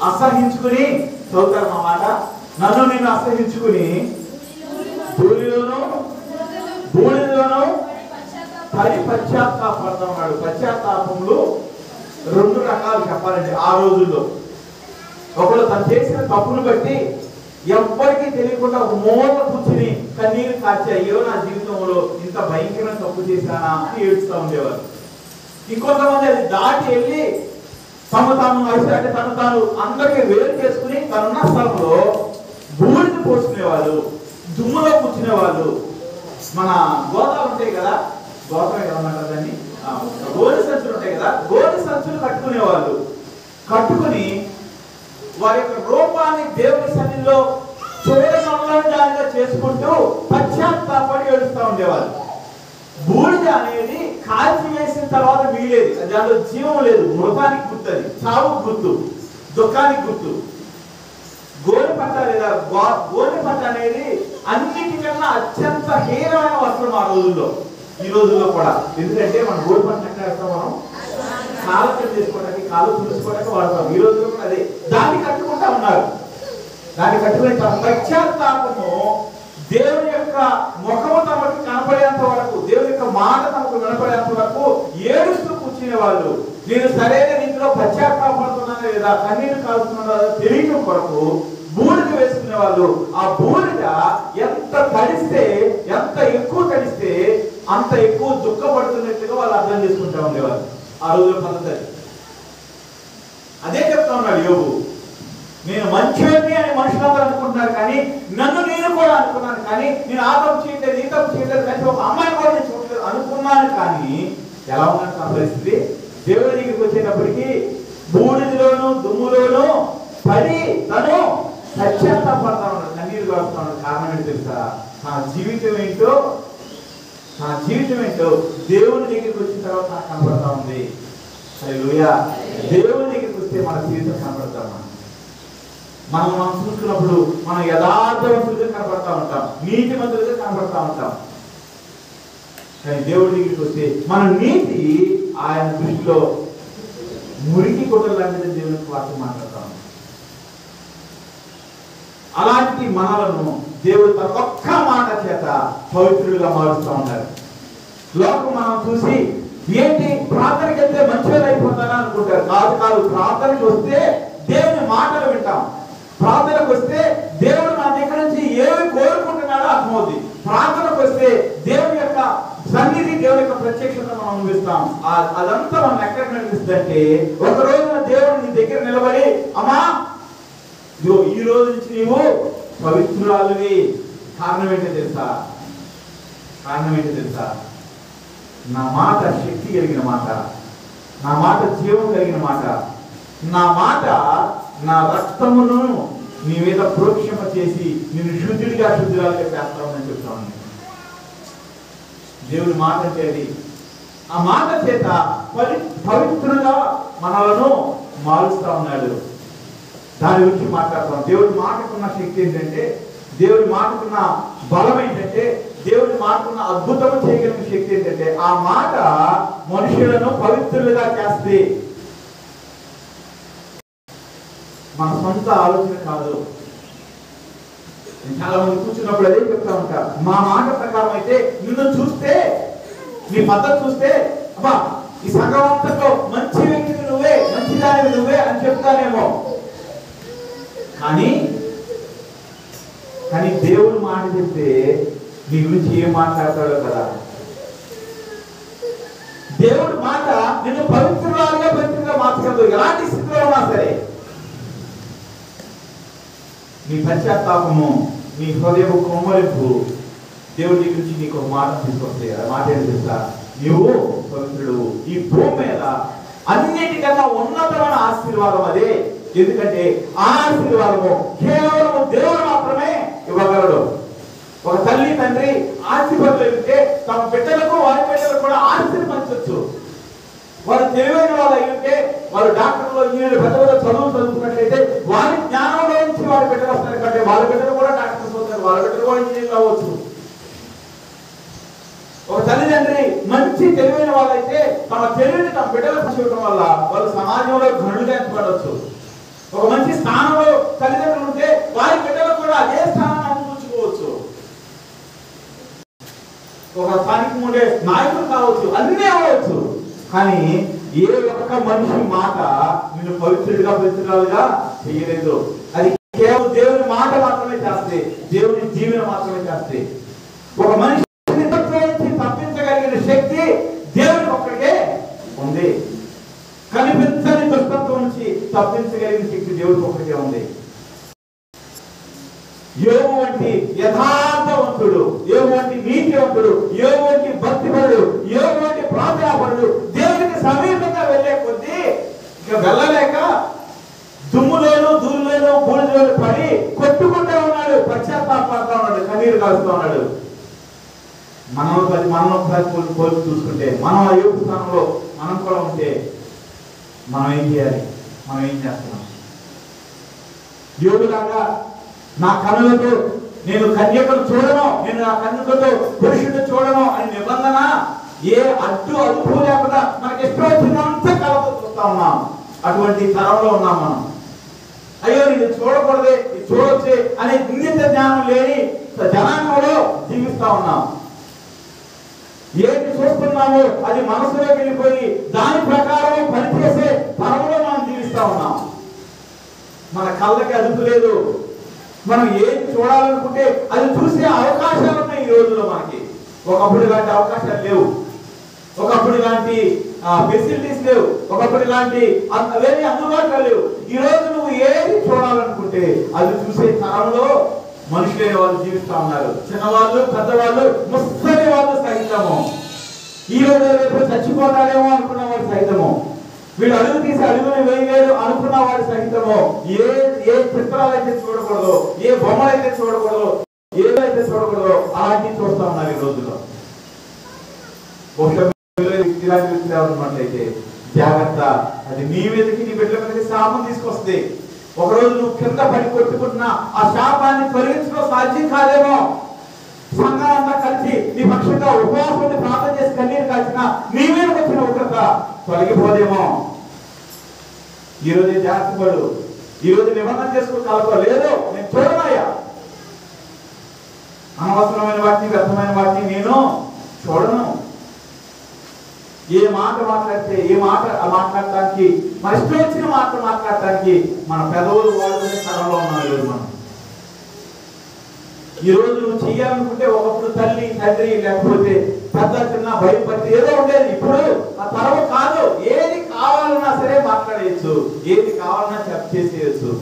అసహించుకుని, చదువుతారు మా మాట, నన్ను నేను అసహించుకుని బూడిదలోనూ పడి పశ్చాత్తాపడుతున్నాడు. పశ్చాత్తాపములు 2 రకాలు చెప్పాలంటే ఆ రోజుల్లో. ఒకళ్ళు తను చేసిన తప్పును బట్టి ఎవ్వరికీ తెలియకుండా ఒక మూల కూర్చుని కన్నీరు కాచి, అయ్యో నా జీవితంలో ఇంత భయంకరమైన తప్పు చేశానా అని ఏడుస్తూ ఉండేవారు. ఇంకొంతమంది అది దాటి వెళ్ళి తను అందరికీ వేరు చేసుకుని తనున్న స్థలంలో బూడిద పోసుకునేవాళ్ళు, దుమ్ములో కూర్చునేవాళ్ళు. మన గోదాలు ఉంటాయి కదా, గోదాలు ఏమన్నారు దాన్ని, గోడి సంచులు ఉంటాయి కదా, గోడి సంచులు కట్టుకునేవాళ్ళు. కట్టుకుని వారి యొక్క రూపాన్ని దేవుని సన్నిధిలో చూడనొల్లగా చేసుకుంటూ పశ్చాత్తాపడి ఏడుస్తూ ఉండేవాళ్ళు. బూడిద అనేది కాల్చి వేసిన తర్వాత మిగిలేదు, దాంట్లో జీవం లేదు, మృతానికి గుర్తు, అది చావుకు గుర్తు, దుఃఖానికి గుర్తు. గోనెపట్ట లేదా గోనెపట్ట అనేది అన్నిటికన్నా అత్యంత హీనమైన వస్త్రం ఆ రోజుల్లో, ఈ రోజుల్లో కూడా. ఎందుకంటే మనం గోనెపట్ట ఎక్కడ వేస్తాం? మనం కాలు చేసుకోవడానికి, కాలు తుడుచుకోవడానికి వాడతాం. ఈ రోజుల్లో కూడా అదే, దాన్ని కట్టుకుంటా ఉన్నారు. దాన్ని కట్టుకునే పశ్చాత్తాపము దేవుని యొక్క ముఖము తమకు కనపడేంత వరకు, దేవుని యొక్క మాట తమకు వినపడేంత వరకు ఏడుస్తూ కూర్చునే వాళ్ళు. నేను సరైన రీతిలో పశ్చాత్తాపడుతున్నాను లేదా కన్నీరు కాలుతున్నాను తెలియటం కొరకు బూడిద వేసుకునే వాళ్ళు. ఆ బూడిద ఎంత తడిస్తే, ఎంత ఎక్కువ తడిస్తే అంత ఎక్కువ దుఃఖపడుతున్నట్టుగా వాళ్ళు అర్థం చేసుకుంటా ఉండేవారు ఆ రోజుల పద్ధతి. అదే చెప్తా ఉన్నాడు యోబు. నేను మంచివాడిని అని మనుషులందరూ అనుకుంటున్నారు, కానీ నన్ను నేను కూడా అనుకున్నాను, కానీ నేను ఆ తప్పు చేయట్లేదు, ఈ తప్పు చేయట్లేదు, కానీ ఒక అమ్మాయిని కూడా నేను చూడలేదు అనుకున్నాను. కానీ ఎలా ఉన్నట్టు నా పరిస్థితి? దేవుడి దగ్గరికి వచ్చేటప్పటికి బూడిదలోను దుమ్ములోను పడి తను పశ్చాత్తాపడతా ఉన్నాడు, కన్నీరు కారుతా ఉన్నాడు. కారణం ఏంటి తెలుసా? తన జీవితం ఏంటో దేవుని దగ్గరికి వచ్చిన తర్వాత నాకు కనబడతా ఉంది. హల్లెలూయా. దేవుని దగ్గరికి వస్తే మన జీవితం కనబడతాం. మనం చూసుకున్నప్పుడు మనం యథార్థవంతులుగా కనబడతా ఉంటాం, నీతిమంతులుగా కనబడతా ఉంటాం. కానీ దేవుడి దగ్గరికి వస్తే మన నీతి ఆయన దృష్టిలో మురికి గుడ్డలు లాంటిది. దేవునికి వాక్యం మాట్లాడతాం. అలాంటి మనలను దేవుడు తన ఒక్క మాట చేత పవిత్రులుగా మారుస్తూ ఉన్నారు. లోకం మనం చూసి ఏంటి ప్రార్థనకి వెళ్తే మంచిగా అయిపోతారా అనుకుంటారు. కాదు, ప్రార్థనకి వస్తే దేవుని మాటలు వింటాం. ప్రార్థనకు వస్తే దేవుడు మన దగ్గర నుంచి ఏమి కోరుకుంటున్నాడో అర్థమవుతుంది. ప్రార్థనకు వస్తే దేవుని యొక్క సన్నిధి, దేవుని యొక్క ప్రత్యక్షత మనం అనుభవిస్తాం. అదంతా మనం ఎక్కడ కనిపిస్తుందంటే, ఒక రోజున దేవుడు నీ దగ్గర నిలబడి, అమ్మా ఈ రోజు నుంచి నీవు పవిత్రురాలువి. కారణం ఏంటో తెలుసా? నా మాట శక్తి కలిగిన మాట, నా మాట జీవం కలిగిన మాట, నా మాట నా రక్తమును నీ మీద ప్రోక్షమ చేసి నిన్ను శుద్ధురాలుగా చేస్తామని చెప్తాను. దేవుడి మాట అంటే అది. ఆ మాట చేత పవిత్రంగా మనలను మారుస్తా ఉన్నాడు. దాని గురించి మాట్లాడతాం. దేవుడి మాటకున్న శక్తి ఏంటంటే, దేవుడి మాటకున్న బలం ఏంటంటే, దేవుడి మాటకున్న అద్భుతం చేయగలిగిన శక్తి ఏంటంటే, ఆ మాట మనుషులను పవిత్రులుగా చేస్తే. మన సొంత ఆలోచన కాదు. చాలా మంది కూర్చున్నప్పుడు అదే చెప్తా ఉంటారు, మా మాట ప్రకారం అయితే నిన్ను చూస్తే, నీ పద్ధతి చూస్తే, అబ్బా ఈ సంఘవంతంలో మంచి వ్యక్తివి నువ్వే, మంచిదానివి నువ్వే అని చెప్తానేమో. కానీ దేవుడు మాట చెప్తే నీ గురించి ఏం మాట్లాడతాడో కదా. దేవుడు మాట నిన్ను పవిత్రంగా మార్చగలదు. ఎలాంటి స్థితిలో ఉన్నా సరే నీ పశ్చాత్తాపము, నీ హృదయము కొమ్మరింపు దేవుడి గురించి నీకు ఒక మాట తీసుకొస్తాయి. ఆ మాట ఏంటి తెలుసా? నీవు పవిత్రుడు. ఈ భూమి మీద అన్నిటికన్నా ఉన్నతమైన ఆశీర్వాదం అదే. ఎందుకంటే ఆ ఆశీర్వాదము కేవలం దేవుడు మాత్రమే ఇవ్వగలడు. ఒక తల్లి తండ్రి ఆశీర్వాదం తమ బిడ్డలకు, వారి బిడ్డలకు కూడా ఆశీర్వదించవచ్చు. వారు తెలివైన వాళ్ళు అయ్యుంటే, వారు డాక్టర్లు, ఇంజనీర్లు, పెద్ద పెద్ద చదువులు చదువుకున్నట్లయితే వారి జ్ఞానంలో నుంచి వారి బిడ్డలు వస్తారు. కంటే వాళ్ళ బిడ్డలు కూడా డాక్టర్స్ అవుతారు, వాళ్ళ బిడ్డలు కూడా ఇంజనీర్లు అవ్వచ్చు. ఒక తల్లిదండ్రి మంచి తెలివైన వాళ్ళైతే తమ తెలివిని తమ బిడ్డలకు చూడటం వల్ల వాళ్ళు సమాజంలో ఘనులుగా ఎంచబడవచ్చు. ఒక మంచి స్థానంలో తల్లిదండ్రులు ఉంటే వారి బిడ్డలు కూడా అదే స్థానాన్ని అందిపుచ్చుకోవచ్చు. ఒక స్థానిక ఉండే నాయకులు కావచ్చు, అన్నీ అవ్వచ్చు. కానీ ఏ ఒక్క మనిషి మాట నిన్ను పవిత్రులుగా చేయలేదు. అది కేవలం దేవుని మాట మాత్రమే చేస్తే, దేవుని జీవన మాత్రమే చేస్తే. ఒక మనిషి తప్పించగలిగిన శక్తి దేవుని ఒక్కడికే ఉంది. కనిపించని దుష్టత్వం నుంచి తప్పించగలిగిన శక్తి దేవుడికి ఒక్కడికే ఉంది. యోబు వంటి యథార్థవంతుడు, యోబు వంటి నీతివంతుడు, యోబు వంటి భక్తిపరుడు, యోబు వంటి ప్రార్థనాపరుడు దేవునికి సమీపంగా వెళ్లే కొద్దీ ఇక వెళ్ళలేక దుమ్ములోను, దూరులోను, బూడిదలోను పడి కొట్టుకుంటూ ఉన్నాడు, పశ్చాత్తాపడుతూ ఉన్నాడు, కన్నీరు కాలుస్తూ ఉన్నాడు. మనం ఒకసారి పోల్చి చూసుకుంటే, మనం ఆ యోబు స్థానంలో మనం కూడా ఉంటే మనం ఏం చేయాలి? మనం ఏం చేస్తున్నాం? యోబులాగా నా కన్నులతో నేను కన్యకను చూడను, నేను నా కన్నులతో పురుషుడు చూడను అని నిబంధన ఏ అదుపు లేకుండా మనకి ఎప్పుడో వచ్చినంత కళతో చూస్తా ఉన్నాం. అటువంటి తరంలో ఉన్నాం మనం. అయ్యో నేను చూడకూడదే, చూడొచ్చే అనే ఇంగిత జ్ఞానం లేని జనాంగంలో జీవిస్తా ఉన్నాం. ఏంటి చూస్తున్నామో అది మనసులోకి వెళ్ళిపోయి దాని ప్రకారం పనిచేసే తరంలో మనం జీవిస్తా ఉన్నాం. మన కళ్ళకి అదుపు లేదు, మనం ఏది చూడాలనుకుంటే అది చూసే అవకాశాలు ఉన్నాయి ఈ రోజుల్లో మనకి. ఒకప్పుడు ఇలాంటి అవకాశాలు లేవు, ఒకప్పుడు ఇలాంటి ఫెసిలిటీస్ లేవు, ఒకప్పుడు ఇలాంటి అవేమి అందుబాటులో లేవు. ఈ రోజు నువ్వు ఏది చూడాలనుకుంటే అది చూసే తరంలో మనుషులైన వాళ్ళు జీవిస్తా ఉన్నారు. చిన్నవాళ్ళు, పెద్దవాళ్ళు, ముసలి వాళ్ళు సహితము, ఈ రోజు రేపు చచ్చిపోతాడేమో అనుకున్న వాళ్ళు సహితము, వీళ్ళు అడుగు తీసి అడుగులు వేయలేరు అనుకున్న వాడు సహితము, ఏ చిత్రాలైతే చూడకూడదు, ఏ బొమ్మలైతే చూడకూడదు, ఏదైతే చూడకూడదు అలాంటివి చూస్తా ఉన్నారు ఈ రోజుల్లో. ఇలాంటి వ్యక్తులు ఉన్నట్లయితే జాగ్రత్త, అది నీ మీదకి నీ బిడ్డల మీదకి శాపం తీసుకొస్తే ఒకరోజు నువ్వు కింద పడి కొట్టుకుంటున్నా ఆ శాపాన్ని తొలగించడం సాధ్యం కాదేమో. సంఘాలంతా కలిసి నీ పక్షంగా ఉపవాసం ప్రార్థన చేసి కన్నీరు కాల్చిన నీ మీద వచ్చిన ఉగ్రత తొలగిపోదేమో. ఈ రోజు జాగ్రత్త పడు, ఈ రోజు నిబంధన చేసుకోగలగో లేదో నేను చూడనయ్యా, అనవసరమైన వాటిని వ్యర్థమైన వాటిని నేను చూడను. ఏ మాట మాట్లాడితే ఏ మాట మాట్లాడటానికి మన ఇష్టం వచ్చిన మాట మాట్లాడటానికి మన పెదవులు వాడుకునే స్థలంలో ఉన్నాం ఈరోజు మనం. ఈ రోజు నువ్వు చెయ్యాలనుకుంటే ఒకప్పుడు తల్లి తండ్రి లేకపోతే పెద్ద చిన్న భయపడి ఏదో ఉండేది, ఇప్పుడు ఆ తరం కాదు. ఏది కావాలన్నా సరే మాట్లాడేయచ్చు, ఏది కావాలన్నా చేసేయచ్చు.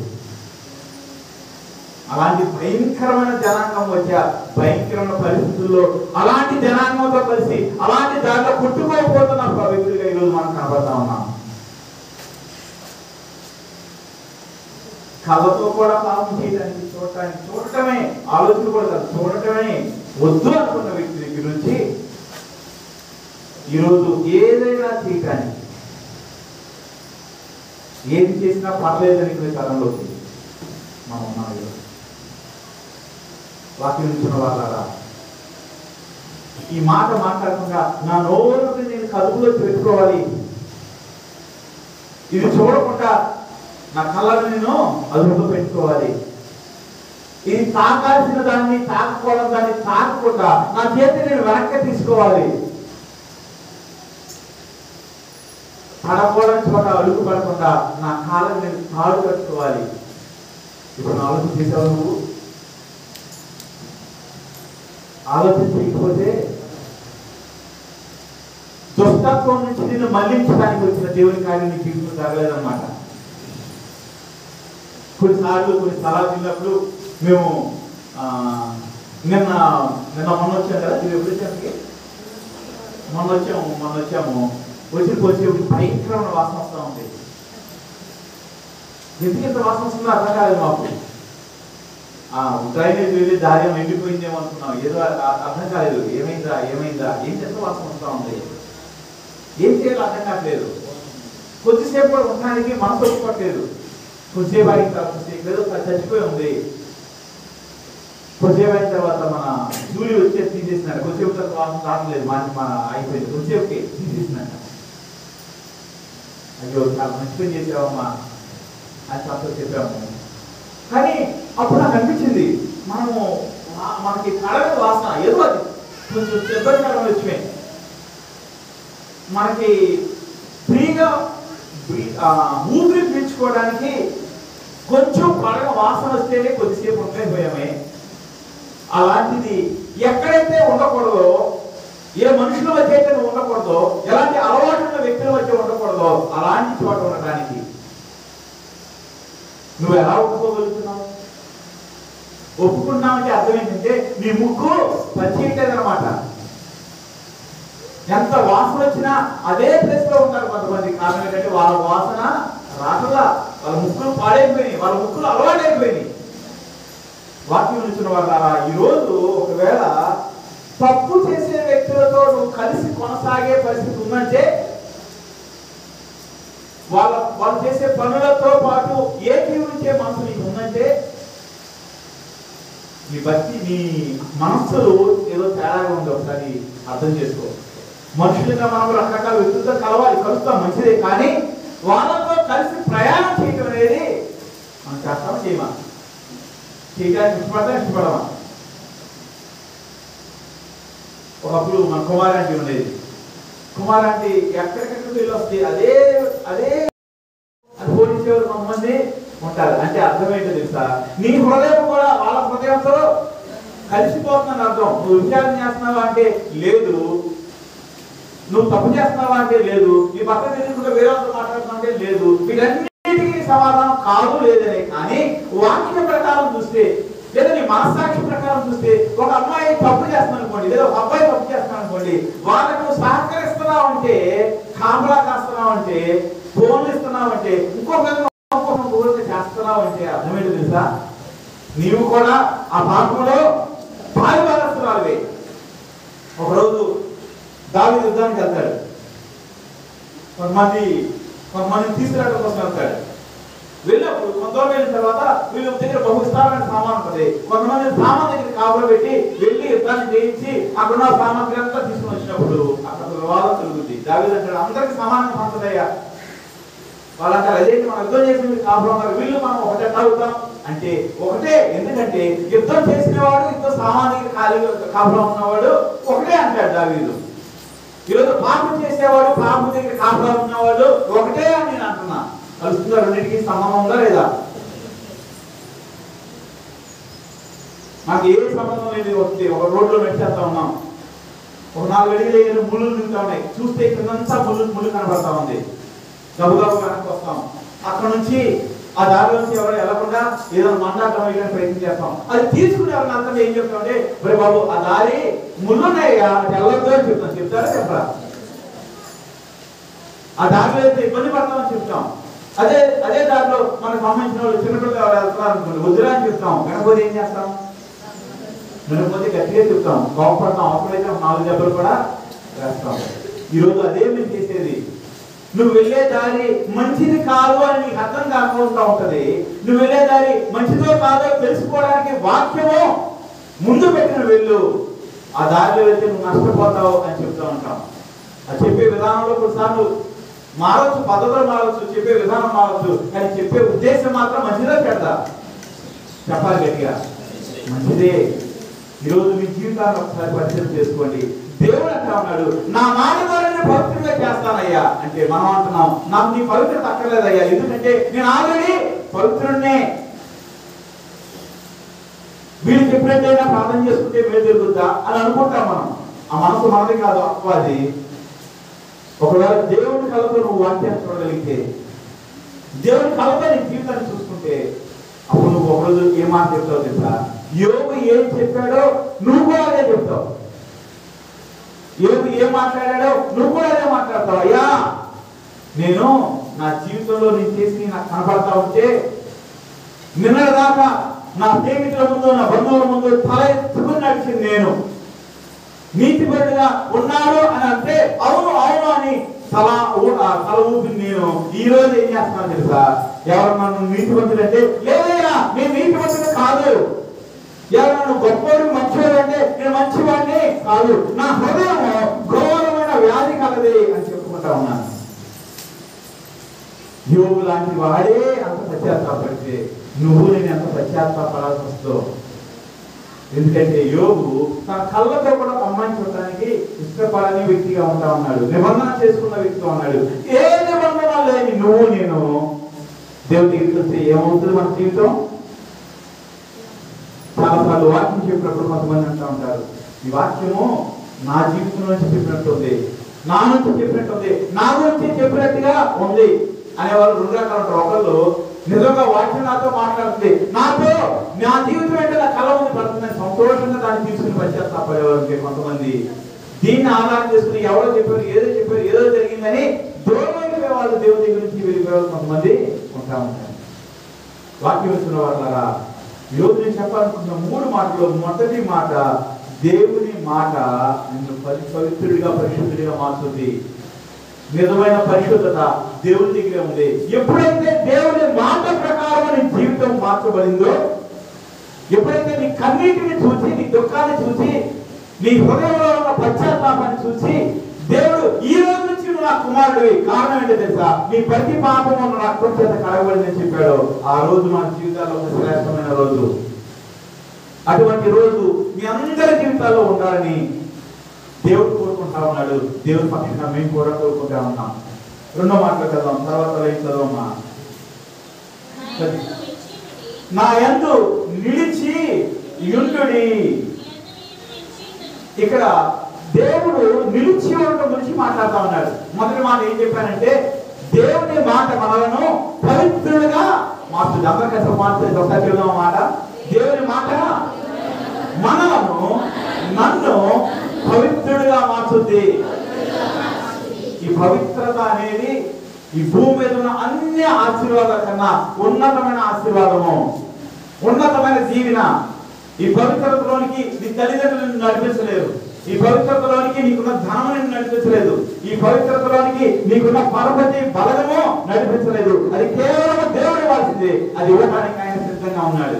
అలాంటి భయంకరమైన జనాంగం వచ్చా, భయంకరమైన పరిస్థితుల్లో అలాంటి జనాంగంతో కలిసి అలాంటి దాంట్లో కొట్టుకోకపోతున్న వ్యక్తులుగా ఈరోజు మనం కనబడతా ఉన్నాం. కళ్ళతో కూడా పాపం చేయడానికి చూడటమే ఆలోచన కూడా కాదు, చూడటమే వద్దు అనుకున్న వ్యక్తి దగ్గర నుంచి ఈరోజు ఏదైనా చేయటానికి, ఏది చేసినా పర్లేదని కాలంలోకి మనం ఉన్నాం. ఈరోజు వాక్యం ఇచ్చిన వాళ్ళారా, ఈ మాట మాట్లాడకుండా నా నోరుని నేను కలుపులో పెట్టుకోవాలి, ఇది చూడకుండా నా కళ్ళని నేను అదుపులో పెట్టుకోవాలి, ఇది తాకాల్సిన దాన్ని తాకకూడదు, దాన్ని తాకకుండా నా చేతిని నేను వెనక్కి తీసుకోవాలి, పడకూడని చోట అడుగు పడకుండా నా కాళ్ళని నేను తాడు కట్టుకోవాలి. ఇప్పుడు నా ఆలోచన చేసావు, నువ్వు ఆలోచన చేయకపోతే దుష్టత్వం నుంచి నిన్ను మళ్లించడానికి వచ్చిన దేవుని కార్యం నీ జీవితం జరగలేదన్నమాట. కొన్ని స్థలాలు వెళ్ళినప్పుడు మేము నిన్న మొన్న వచ్చాం కదా, ఇది ఎప్పుడు వచ్చానికి మొన్న వచ్చాము వచ్చే భయంకరమైన వాసన వస్తూ ఉంది. ఎందుకంత వాసన వస్తుందో అర్థం కాలేదు మాకు. డ్రైనేజ్ వెళ్ళి దారి ఎండిపోయిందేమో అనుకున్నాం, ఏదో అర్థం కాలేదు. ఏమైందా ఏం చేస్తే వాసన వస్తూ ఉంది, ఏం చేయాలో అర్థం కావట్లేదు. కొద్దిసేపు కూడా ఉండడానికి మనసు ఒప్పుకోవట్లేదు. కొద్దిసేపు అయిన తర్వాత ఏదో చచ్చిపోయి ఉంది. కొద్దిసేపు అయిన తర్వాత మన జూలి వచ్చేసి తీసేసినాడు. కొద్దిసేపు తర్వాత వాసన రావట్లేదు, మన అయిపోయింది. కొద్దిసేపుకి తీసేసినాడు. అయ్యో చాలా మంచి పని చేసావమ్మా అని తప్ప చెప్పాము. కానీ అప్పుడు నాకు అనిపించింది, మనకి కడగ వాసన ఏదో అది కొంచెం చెబ్బరికరం వచ్చే మనకి ఫ్రీగా ఊపిరి పీల్చుకోవడానికి కొంచెం కడగ వాసన వస్తేనే కొద్దిసేపు ఉండలేకపోయామే. అలాంటిది ఎక్కడైతే ఉండకూడదో, ఏ మనుషుల మధ్య అయితే నువ్వు ఉండకూడదో, ఎలాంటి అలవాటు ఉన్న వ్యక్తుల మధ్య ఉండకూడదో అలాంటి చోట ఉండటానికి నువ్వు ఎలా ఒప్పుకోగలుగుతున్నావు? ఒప్పుకున్నామంటే అర్థం ఏంటంటే నీ ముక్కు పనిచేయట్లేదన్నమాట. ఎంత వాసన వచ్చినా అదే ప్లేస్ లో ఉంటారు కొంతమంది. కారణం ఏంటంటే వాళ్ళ వాసన రాకలా, వాళ్ళ ముక్కులు పాడైపోయినాయి, వాళ్ళ ముక్కులు అలవాటైపోయినాయి. వాక్యం ఇచ్చిన వాళ్ళ ఈరోజు ఒకవేళ తప్పు చేసే వ్యక్తులతో నువ్వు కలిసి కొనసాగే పరిస్థితి ఉందంటే, వాళ్ళు చేసే పనులతో పాటు ఏకీవించే మనసు నీకు ఉందంటే, నీ భక్తి నీ మనస్సులు ఏదో తేడాగా ఉంది. ఒకసారి అర్థం చేసుకో. మనుషులుగా మనం రకరకాల వ్యక్తులతో కలుస్తాం మంచిదే, కానీ వాళ్ళతో కలిసి ప్రయాణం చేయటం అనేది మనం చేస్తాం చేయడానికి ఇష్టపడమా? ఒకప్పుడు మన కుమారాంటి ఉండేది. కుమారాంటి ఎక్కడికెక్కడికి వెళ్ళి వస్తే అదే అది పోలీసేవారు కొంతమంది ఉంటారు. అంటే అర్థం ఏంటో తెలుసా? నీ హృదయం కూడా వాళ్ళ హృదయంతో కలిసిపోతుందని అర్థం. నువ్వు విచారణ చేస్తున్నావా అంటే లేదు, నువ్వు తప్పు చేస్తున్నావా అంటే లేదు, నీ భర్త తెలియకుండా వేరే వాళ్ళతో మాట్లాడుతున్నావు అంటే లేదు. వీటన్నిటికీ సమాధానం కాదు లేదనే. కానీ వాక్య ప్రకారం చూస్తే లేదా నీ మనస్సాక్షి ప్రకారం చూస్తే ఒక అమ్మాయి తప్పు చేస్తున్నాను అనుకోండి, లేదా ఒక అబ్బాయి తప్పు చేస్తున్నాను అనుకోండి, వాళ్ళకు సహకరిస్తున్నావు అంటే, కాంబలా కాస్తున్నావు అంటే, ఫోన్లు ఇస్తున్నావు అంటే, ఇంకొక చేస్తున్నావు అంటే అర్థం ఏంటో తెలుసా? నీవు కూడా ఆ పాపంలో పాలుభాగస్తురాలివే. ఒకరోజు దావీదు యుద్ధానికి వెళ్తాడు. కొంతమంది తీసుకురావడం కోసం వెళ్తాడు. వెళ్ళినప్పుడు కొంత వెళ్ళిన తర్వాత వీళ్ళ దగ్గర బహు విస్తారమైన సామాన్ ఉంటుంది. కొంతమంది సామాన్ దగ్గర కాపులు పెట్టి వెళ్ళి యుద్ధాన్ని జయించి అక్కడ ఉన్న సామాగ్రి అంతా తీసుకుని వచ్చినప్పుడు అక్కడ వివాదం కలుగుతుంది. దావీదు అంటాడు, అందరికి సమానంగా పంచదయ్యా. వాళ్ళంటారు, అదేంటి మనం యుద్ధం చేసి కాపులు ఉన్నారు, వీళ్ళు మనం ఒకటే అవుతాం అంటే ఒకటే. ఎందుకంటే యుద్ధం చేసిన వాడు యుద్ధం సామాన్య కాపులో ఉన్నవాడు ఒకటే అంటాడు దావీదు. ఈరోజు పాపం చేసేవాడు పాపం దగ్గర కాపులో ఉన్నవాడు ఒకటే అని నేను అంటున్నా. కలుస్తుందా? రెండింటికి సంబంధం ఉందా లేదా? మాకు ఏ సంబంధం లేదు. వస్తే ఒక రోడ్లో నడిచేస్తా ఉన్నాం, ఒక 4 అడుగులు దగ్గర ముళ్ళు నింపుతా ఉన్నాయి. చూస్తే కిందంతా ముళ్ళు కనబడతా ఉంది. గబుగబు వెనక్కి వస్తాం. అక్కడ నుంచి ఆ దారి నుంచి ఎవరు వెళ్ళకుండా ఏదో మండాటం వేయడానికి ప్రయత్నం చేస్తాం. అది తీసుకుని ఎవరిని అంతా ఏం చెప్తామంటే, మరి బాబు ఆ దారి ముళ్ళున్నాయిగా వెళ్ళొద్దు అని చెప్తాం. చెప్తారా చెప్పరా? ఆ దారిలో అయితే ఇబ్బంది పడతామని చెప్తాం. అదే దారిలో మనకు సంబంధించిన వాళ్ళు చిన్నపిల్లలు ఎవరు వెళ్తున్నారు అనుకోండి, వద్దురా అని చెప్తాం. వినకపోతే ఏం చేస్తాం? వినకపోతే గట్టిగా చెప్తాం, కోపడతాం, అవసరమైతే 4 దెబ్బలు కూడా వేస్తాం. ఈరోజు అదే మేము చేసేది. నువ్వు వెళ్ళే దారి మంచిది కాదు అని నీకు అర్థం కాకుండా ఉంటది. నువ్వు వెళ్ళే దారి మంచిదో కాదో తెలుసుకోవడానికి వాక్యము ముందు పెట్టిన వెళ్ళు. ఆ దారిలో వెళ్తే నువ్వు నష్టపోతావు అని చెప్తూ ఉంటాం. అది చెప్పే విధానంలో కొన్నిసార్లు మారచ్చు, పద్ధతులు మారచ్చు, చెప్పే విధానం మారచ్చు, కానీ చెప్పే ఉద్దేశం మాత్రం మంచిదే. పెడతా చెప్పాలి గట్టిగా, మంచిదే. ఈరోజు మీ జీవితాన్ని ఒకసారి పరిచయం చేసుకోండి. దేవుడు అంటా ఉన్నాడు, నా మాట ద్వారా పవిత్రంగా చేస్తానయ్యా అంటే మనం అంటున్నాం, నాకు నీ పవిత్రత అక్కర్లేదయ్యా, ఎందుకంటే నేను ఆల్రెడీ పవిత్రుడినే. వీళ్ళు చెప్పినట్టయినా ప్రార్థన చేసుకుంటే మేలు జరుగుద్దా అని అనుకుంటాం మనం. ఆ మనసు మనది కాదు, అపవాది. ఒకవేళ దేవుడి కళ్ళతో నువ్వు వాక్యాన్ని చూడగలిగితే, దేవుడి కళ్ళతో నీ జీవితాన్ని చూసుకుంటే, అప్పుడు నువ్వు ఒకరోజు ఏ మాట చెప్తావు తెలుసా? యోగు ఏం చెప్పాడో నువ్వు కూడా అదే చెప్తావు. యోగు ఏం మాట్లాడాడో నువ్వు కూడా అదే మాట్లాడతావు. అయ్యా, నేను నా జీవితంలో నేను చేసి నాకు కనపడతా ఉంటే, నిన్నటిదాకా నా స్నేహితుల ముందు నా బంధువుల ముందు తల ఎత్తుకుని నడిచింది నేను. నీతిపరుడుగా ఉన్నాడు అని అంటే అవును అవును అని తల ఊపి నేను ఈ రోజు ఏం చేస్తున్నాను తెలుసా? ఎవరు నన్ను నీతివంతుడు అంటే, లేదయ్యా నేను నీతివంతుడు కాదు. ఎవరు నన్ను గొప్పవాడు మంచివాడు అంటే నేను మంచివాడిని కాదు. నా హృదయం ఘోరమైన వ్యాధి కలది అని చెప్పుకుంటా ఉన్నాను. యోగు లాంటి వాడే అంత పశ్చాత్తాపడితే నువ్వు నేను ఎంత పశ్చాత్తాపడాల్సి వస్తుందో. ఎందుకంటే యోగు తన కళ్ళతో కూడా అమ్మాయిని చూడటానికి ఇష్టపడని వ్యక్తిగా ఉంటా ఉన్నాడు, నిబంధన చేసుకున్న వ్యక్తిగా ఉన్నాడు. ఏ నిబంధన లేని నువ్వు నేను దేవుడి దగ్గరికి వస్తే ఏమవుతుంది మన జీవితం? చాలాసార్లు వాక్యం చెప్పినప్పుడు కొంతమంది అంటూ ఉంటారు, ఈ వాక్యము నా జీవితం నుంచి చెప్పినట్టుంది, నా నుంచి చెప్పినట్టుంది, నా గురించి చెప్పినట్టుగా ఉంది అనేవాళ్ళు 2 రకాలు ఉంటారు. ఒకళ్ళు నిజంగా వాక్యం నాతో మాట్లాడుతుంది, నాతో నా జీవితం అంటే నా కళ్ళ ముందు పడుతుందని సంతోషంగా దాన్ని తీసుకుని పశ్చాత్తాపడేవారు. కొంతమంది దీన్ని ఆధారం చేసుకుని ఎవరో చెప్పారు, ఏదో జరిగిందని దూరమైన వాళ్ళు దేవుడి దగ్గర నుంచి వెళ్ళిపోయేవాళ్ళు కొంతమంది ఉంటా ఉంటారు. వాక్యం ఇస్తున్న వాళ్ళరా, ఈరోజు నేను చెప్పాలనుకుంటున్న 3 మాటలు. మొదటి మాట, దేవుని మాట నిన్ను పవిత్రుడిగా పరిశుద్ధుడిగా మార్చుతుంది. నిజమైన పరిశుద్ధత దేవుడి దగ్గర ఉంది. ఎప్పుడైతే దేవుని మాట ప్రకారం నీ జీవితం మార్చబడిందో, ఎప్పుడైతే నీ కన్నీటిని చూసి, నీ దుఃఖాన్ని చూసి, నీ హృదయంలో ఉన్న పశ్చాత్తాపాన్ని చూసి దేవుడు ఈ రోజు నుంచి నువ్వు నా కుమారుడివి, కారణం ఏంటో తెలుసా? నీ ప్రతి పాపము నా రక్తం చేత కడగబడిందని చెప్పాడు. ఆ రోజు మన జీవితాల్లో ఒక శ్రేష్టమైన రోజు. అటువంటి రోజు మీ అందరి జీవితాల్లో ఉండాలని దేవుడు కోరుకుంటా ఉన్నాడు. దేవుడి పక్షంగా మేము కూడా కోరుకుంటా ఉన్నాం. 2వ మాటలు చదవం, తర్వాత చదవమ్మా. నా యందు నిలిచి యుండుడి. ఇక్కడ దేవుడు నిలిచి ఉండటం గురించి మాట్లాడుతూ ఉన్నాడు. మొదటి మాట ఏం చెప్పానంటే దేవుని మాట మనలను పవిత్రులుగా మార్చుతుంది. అందరికీ అసలు మార్చుతుంది. ఒకసారి చెప్దాం మాట. దేవుని మాట మనలను నన్ను పవిత్రుడిగా మార్చుద్ది. ఈ పవిత్రత అనేది ఈ భూమి మీద ఉన్న అన్ని ఆశీర్వాదాల కన్నా ఉన్నతమైన ఆశీర్వాదము, ఉన్నతమైన దీవెన. ఈ పవిత్రతలోనికి నీ తల్లిదండ్రులను నడిపించలేరు. ఈ పవిత్రతలోనికి నీకున్న ధనము నిన్ను నడిపించలేదు. ఈ పవిత్రతలోనికి నీకున్న పరపతి బలము నడిపించలేదు. అది కేవలం దేవుడు ఇవ్వాల్సిందే. అది ఇవ్వడానికి ఆయన సిద్ధంగా ఉన్నాడు.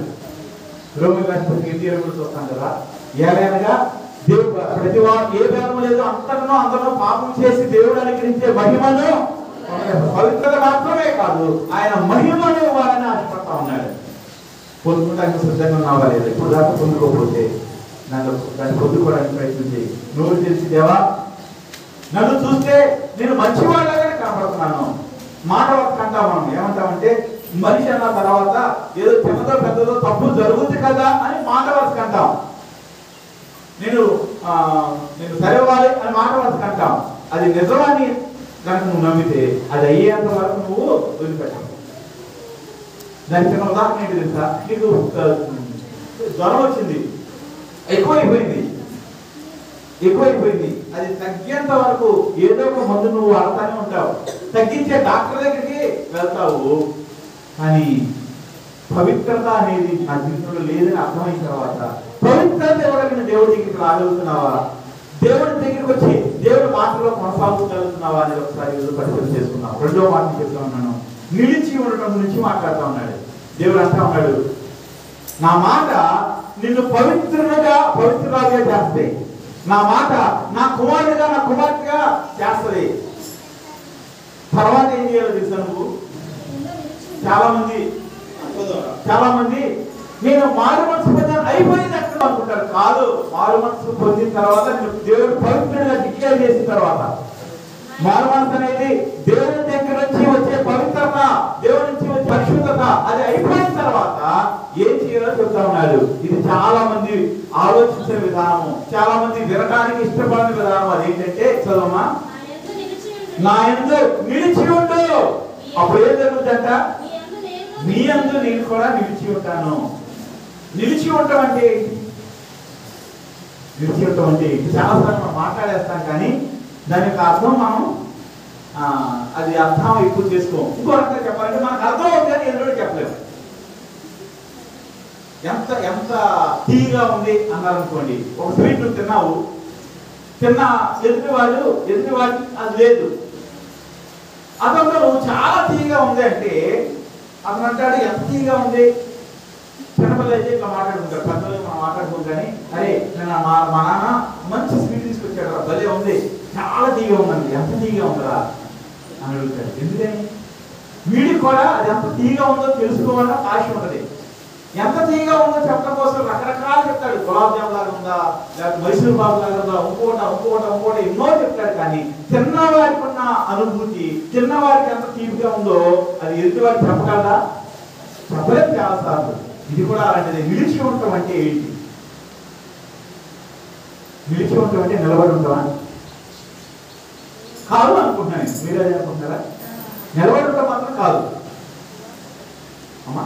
రోమి రాష్ట్రపతి చూస్తాం కదా. ఏలైనగా దేవుడు ప్రతి వాడు ఏ భేదము లేదు, అంతటను అందరూ పాపం చేసి దేవుడు అనుగ్రహించే మహిమను పవిత్రత మాత్రమే కాదు, ఆయన మహిమను ఇవ్వాలని ఆశపడతా ఉన్నాడు. పొందుకోవడానికి సిద్ధంగా ఉన్నావా లేదు? ఇప్పుడు దాకా పొందుకోకపోతే దాన్ని పొందుకోవడానికి ప్రయత్నించి నువ్వు తెలిసి దేవా నన్ను చూస్తే నేను మంచివాళ్ళగానే కనపడుతున్నాను. మాట వరకు అంటాం మనం. ఏమంటామంటే మనిషి అన్న తర్వాత ఏదో చిన్నదో పెద్దదో తప్పు జరుగుతుంది కదా అని మాట వరకు అంటాం. నేను సరివ్వాలి అని మాట వరకు అంటాం. అది నిజమని కనుక నువ్వు నమ్మితే అది అయ్యేంత వరకు నువ్వు వదిలిపెట్టావు. దానికి చిన్న ఉదాహరణ ఏంటి తెలుసా? నీకు జ్వరం వచ్చింది, ఎక్కువైపోయింది. అది తగ్గేంత వరకు ఏదో ఒక మందు నువ్వు వాడతానే ఉంటావు. తగ్గించే డాక్టర్ దగ్గరికి వెళ్తావు. కానీ పవిత్రత అనేది నా జీవితంలో లేదని అర్థమైన తర్వాత పవిత్రత ఇవ్వగలిగిన దేవుడి దగ్గరికి రాగలుగుతున్నావా? దేవుడి దగ్గరికి వచ్చి దేవుడి మాటలో కొనసాగుతలుగుతున్నావా అనేది ఒకసారి పరిశీలన చేసుకున్నావు. రెండో మాట చెప్తా ఉన్నాను, నిలిచి ఉండటం గురించి మాట్లాడుతూ ఉన్నాడు. దేవుడు అంటా ఉన్నాడు, నా మాట నిన్ను పవిత్రురాలుగా చేస్తాయి. నా మాట నా కుమారుడిగా నా కుమార్తెగా చేస్తుంది. తర్వాత ఏం చేయాలో తెలుసా? నువ్వు చాలా మంది నేను మారు మనసు పొందాను అయిపోయింది అక్కడ అనుకుంటారు. కాదు, మారు మనసు పొందిన తర్వాత దేవుడు పవిత్రుడిగా డిక్లేర్ చేసిన తర్వాత, మారు మనసు అనేది దేవుడి దగ్గర నుంచి వచ్చే పవిత్రత, దేవుడి నుంచి వచ్చే పరిశుద్ధత, అది అయిపోయిన తర్వాత ఏం చేయాలో చెప్తా ఉన్నాడు. ఇది చాలా మంది ఆలోచించే విధానము, చాలా మంది వినడానికి ఇష్టపడని విధానం. అదేంటంటే చదవమా, నా యందు నిలిచి ఉండు. అప్పుడు ఏం జరుగుతుందంట? నీ యందు నేను కూడా నిలిచి ఉంటాను. నిలిచి ఉండటం అంటే చాలాసార్లు మనం మాట్లాడేస్తాం, కానీ దాని యొక్క అర్థం మనం అది అర్థం ఎక్కువ చేసుకోం. ఇంకో రకంగా చెప్పాలంటే మనకు అర్థం అవుతుంది కానీ ఎదురు చెప్పలేము. ఎంత తీగా ఉంది అన్నారనుకోండి, ఒక స్వీట్ నువ్వు తిన్నావు, ఎదుటివాడి అది లేదు. అతను నువ్వు చాలా తీగా ఉంది అంటే అతను అంటాడు ఎంత తీగా ఉంది. చిన్నపిల్లలు అయితే ఇట్లా మాట్లాడుకుంటారు, పెద్దలు మనం మాట్లాడుకుంటాం. కానీ అరే నేను మా నాన్న మంచి స్వీట్ తీసుకొచ్చాడు రా, భలే ఉంది, చాలా తీగా ఉందండి, ఎంత తీగా ఉందిరా అని అడుగుతాడు. ఎందుకని? వీడికి కూడా అది ఎంత తీగా ఉందో తెలుసుకోవాలన్న ఆశ ఉంటుంది. ఎంత తీగా ఉందో చెప్పడం కోసం రకరకాలు చెప్తాడు. గులాబ్ జామ్ లాగా ఉందా, లేకపోతే మైసూర్ బాబు లాగా ఉందా, ఇంకోటి ఎన్నో చెప్తాడు. కానీ చిన్నవాడికి ఉన్న అనుభూతి, చిన్నవాడికి ఎంత తీపిగా ఉందో అది ఎదుటివాడికి చెప్పగలదా? చెప్పలేదు చాలాసార్లు. ఇది కూడా అలాంటిది. నిలిచి ఉండటం అంటే ఏంటి? నిలిచి ఉండటం అంటే నిలబడి ఉంటామా? కాదు అనుకుంటున్నాను. మీరు అదే అనుకుంటారా? నిలబడి ఉండటం మాత్రం కాదు అమ్మా,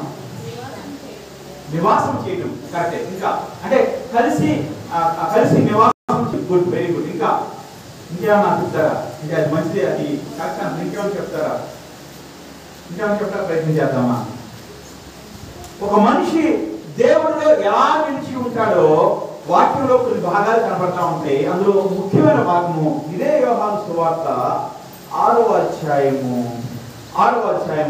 నివాసం చేయడం కరెక్టే. ఇంకా అంటే కలిసి నివాసం, గుడ్, వెరీ గుడ్. ఇంకేమన్నా చెప్తారా? ఇంకా అది మంచిది, అది కరెక్ట్ అని ఇంకేమైనా చెప్తారా? ఇంకేమైనా చెప్తారా? ప్రయత్నం చేద్దామా? ఒక మనిషి దేవుడిలో ఎలా నిలిచి ఉంటాడో వాక్యంలో కొన్ని భాగాలు కనబడతా ఉంటాయి. అందులో ఒక ముఖ్యమైన భాగము ఇదే యోహాను సువార్త 6వ అధ్యాయము 56వ వచనం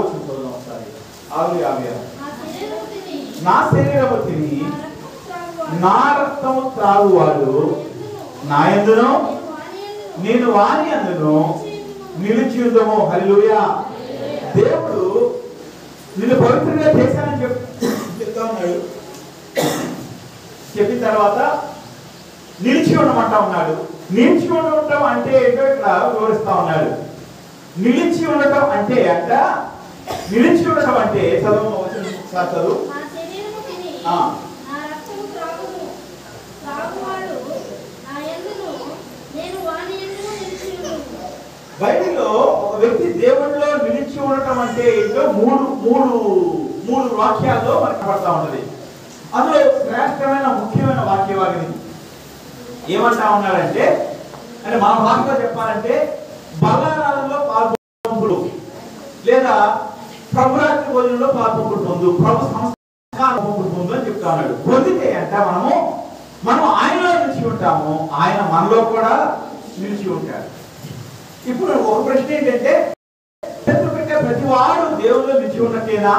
చదువుదాం ఒకసారి. 6:56. నా శరీరము తిని నా రక్తము త్రాగువాడు నా యందును నేను వాని యందును నిలిచి ఉందము. హల్లెలూయా. దేవుడు నిన్ను పవిత్రంగా చేశానని చెప్తా ఉన్నాడు. చెప్పిన తర్వాత నిలిచి ఉండమంటా ఉన్నాడు. నిలిచి ఉండటం అంటే ఏంటో ఇక్కడ వివరిస్తా ఉన్నాడు. నిలిచి ఉండటం అంటే నిలిచి ఉండటం అంటే చదువు బైబిల్లో ఒక వ్యక్తి దేవుడిలో నిలిచి ఉండటం అంటే ఏంటో మూడు వాక్యాల్లో మనకు పడతా ఉన్నది. అందులో శ్రేష్టమైన ముఖ్యమైన వాక్యవాగిని ఏమంటా ఉన్నాడంటే, అంటే మన భాషలో చెప్పాలంటే బల్లారాలలో పాల్పొంపుడు లేదా ప్రభురాత్రి భోజనంలో పాల్పొంపుడు పొందు, ప్రభు సంస్కారం పొందు అని చెప్తా ఉన్నాడు. పొందితే అంటే మనం ఆయనలో నిలిచి ఉంటాము, ఆయన మనలో కూడా నిలిచి ఉంటాడు. ఇప్పుడు ఒక ప్రశ్న ఏంటంటే, చేతులు పెట్టే ప్రతివాడు దేవుల్లో నిలిచి ఉన్నట్టేనా?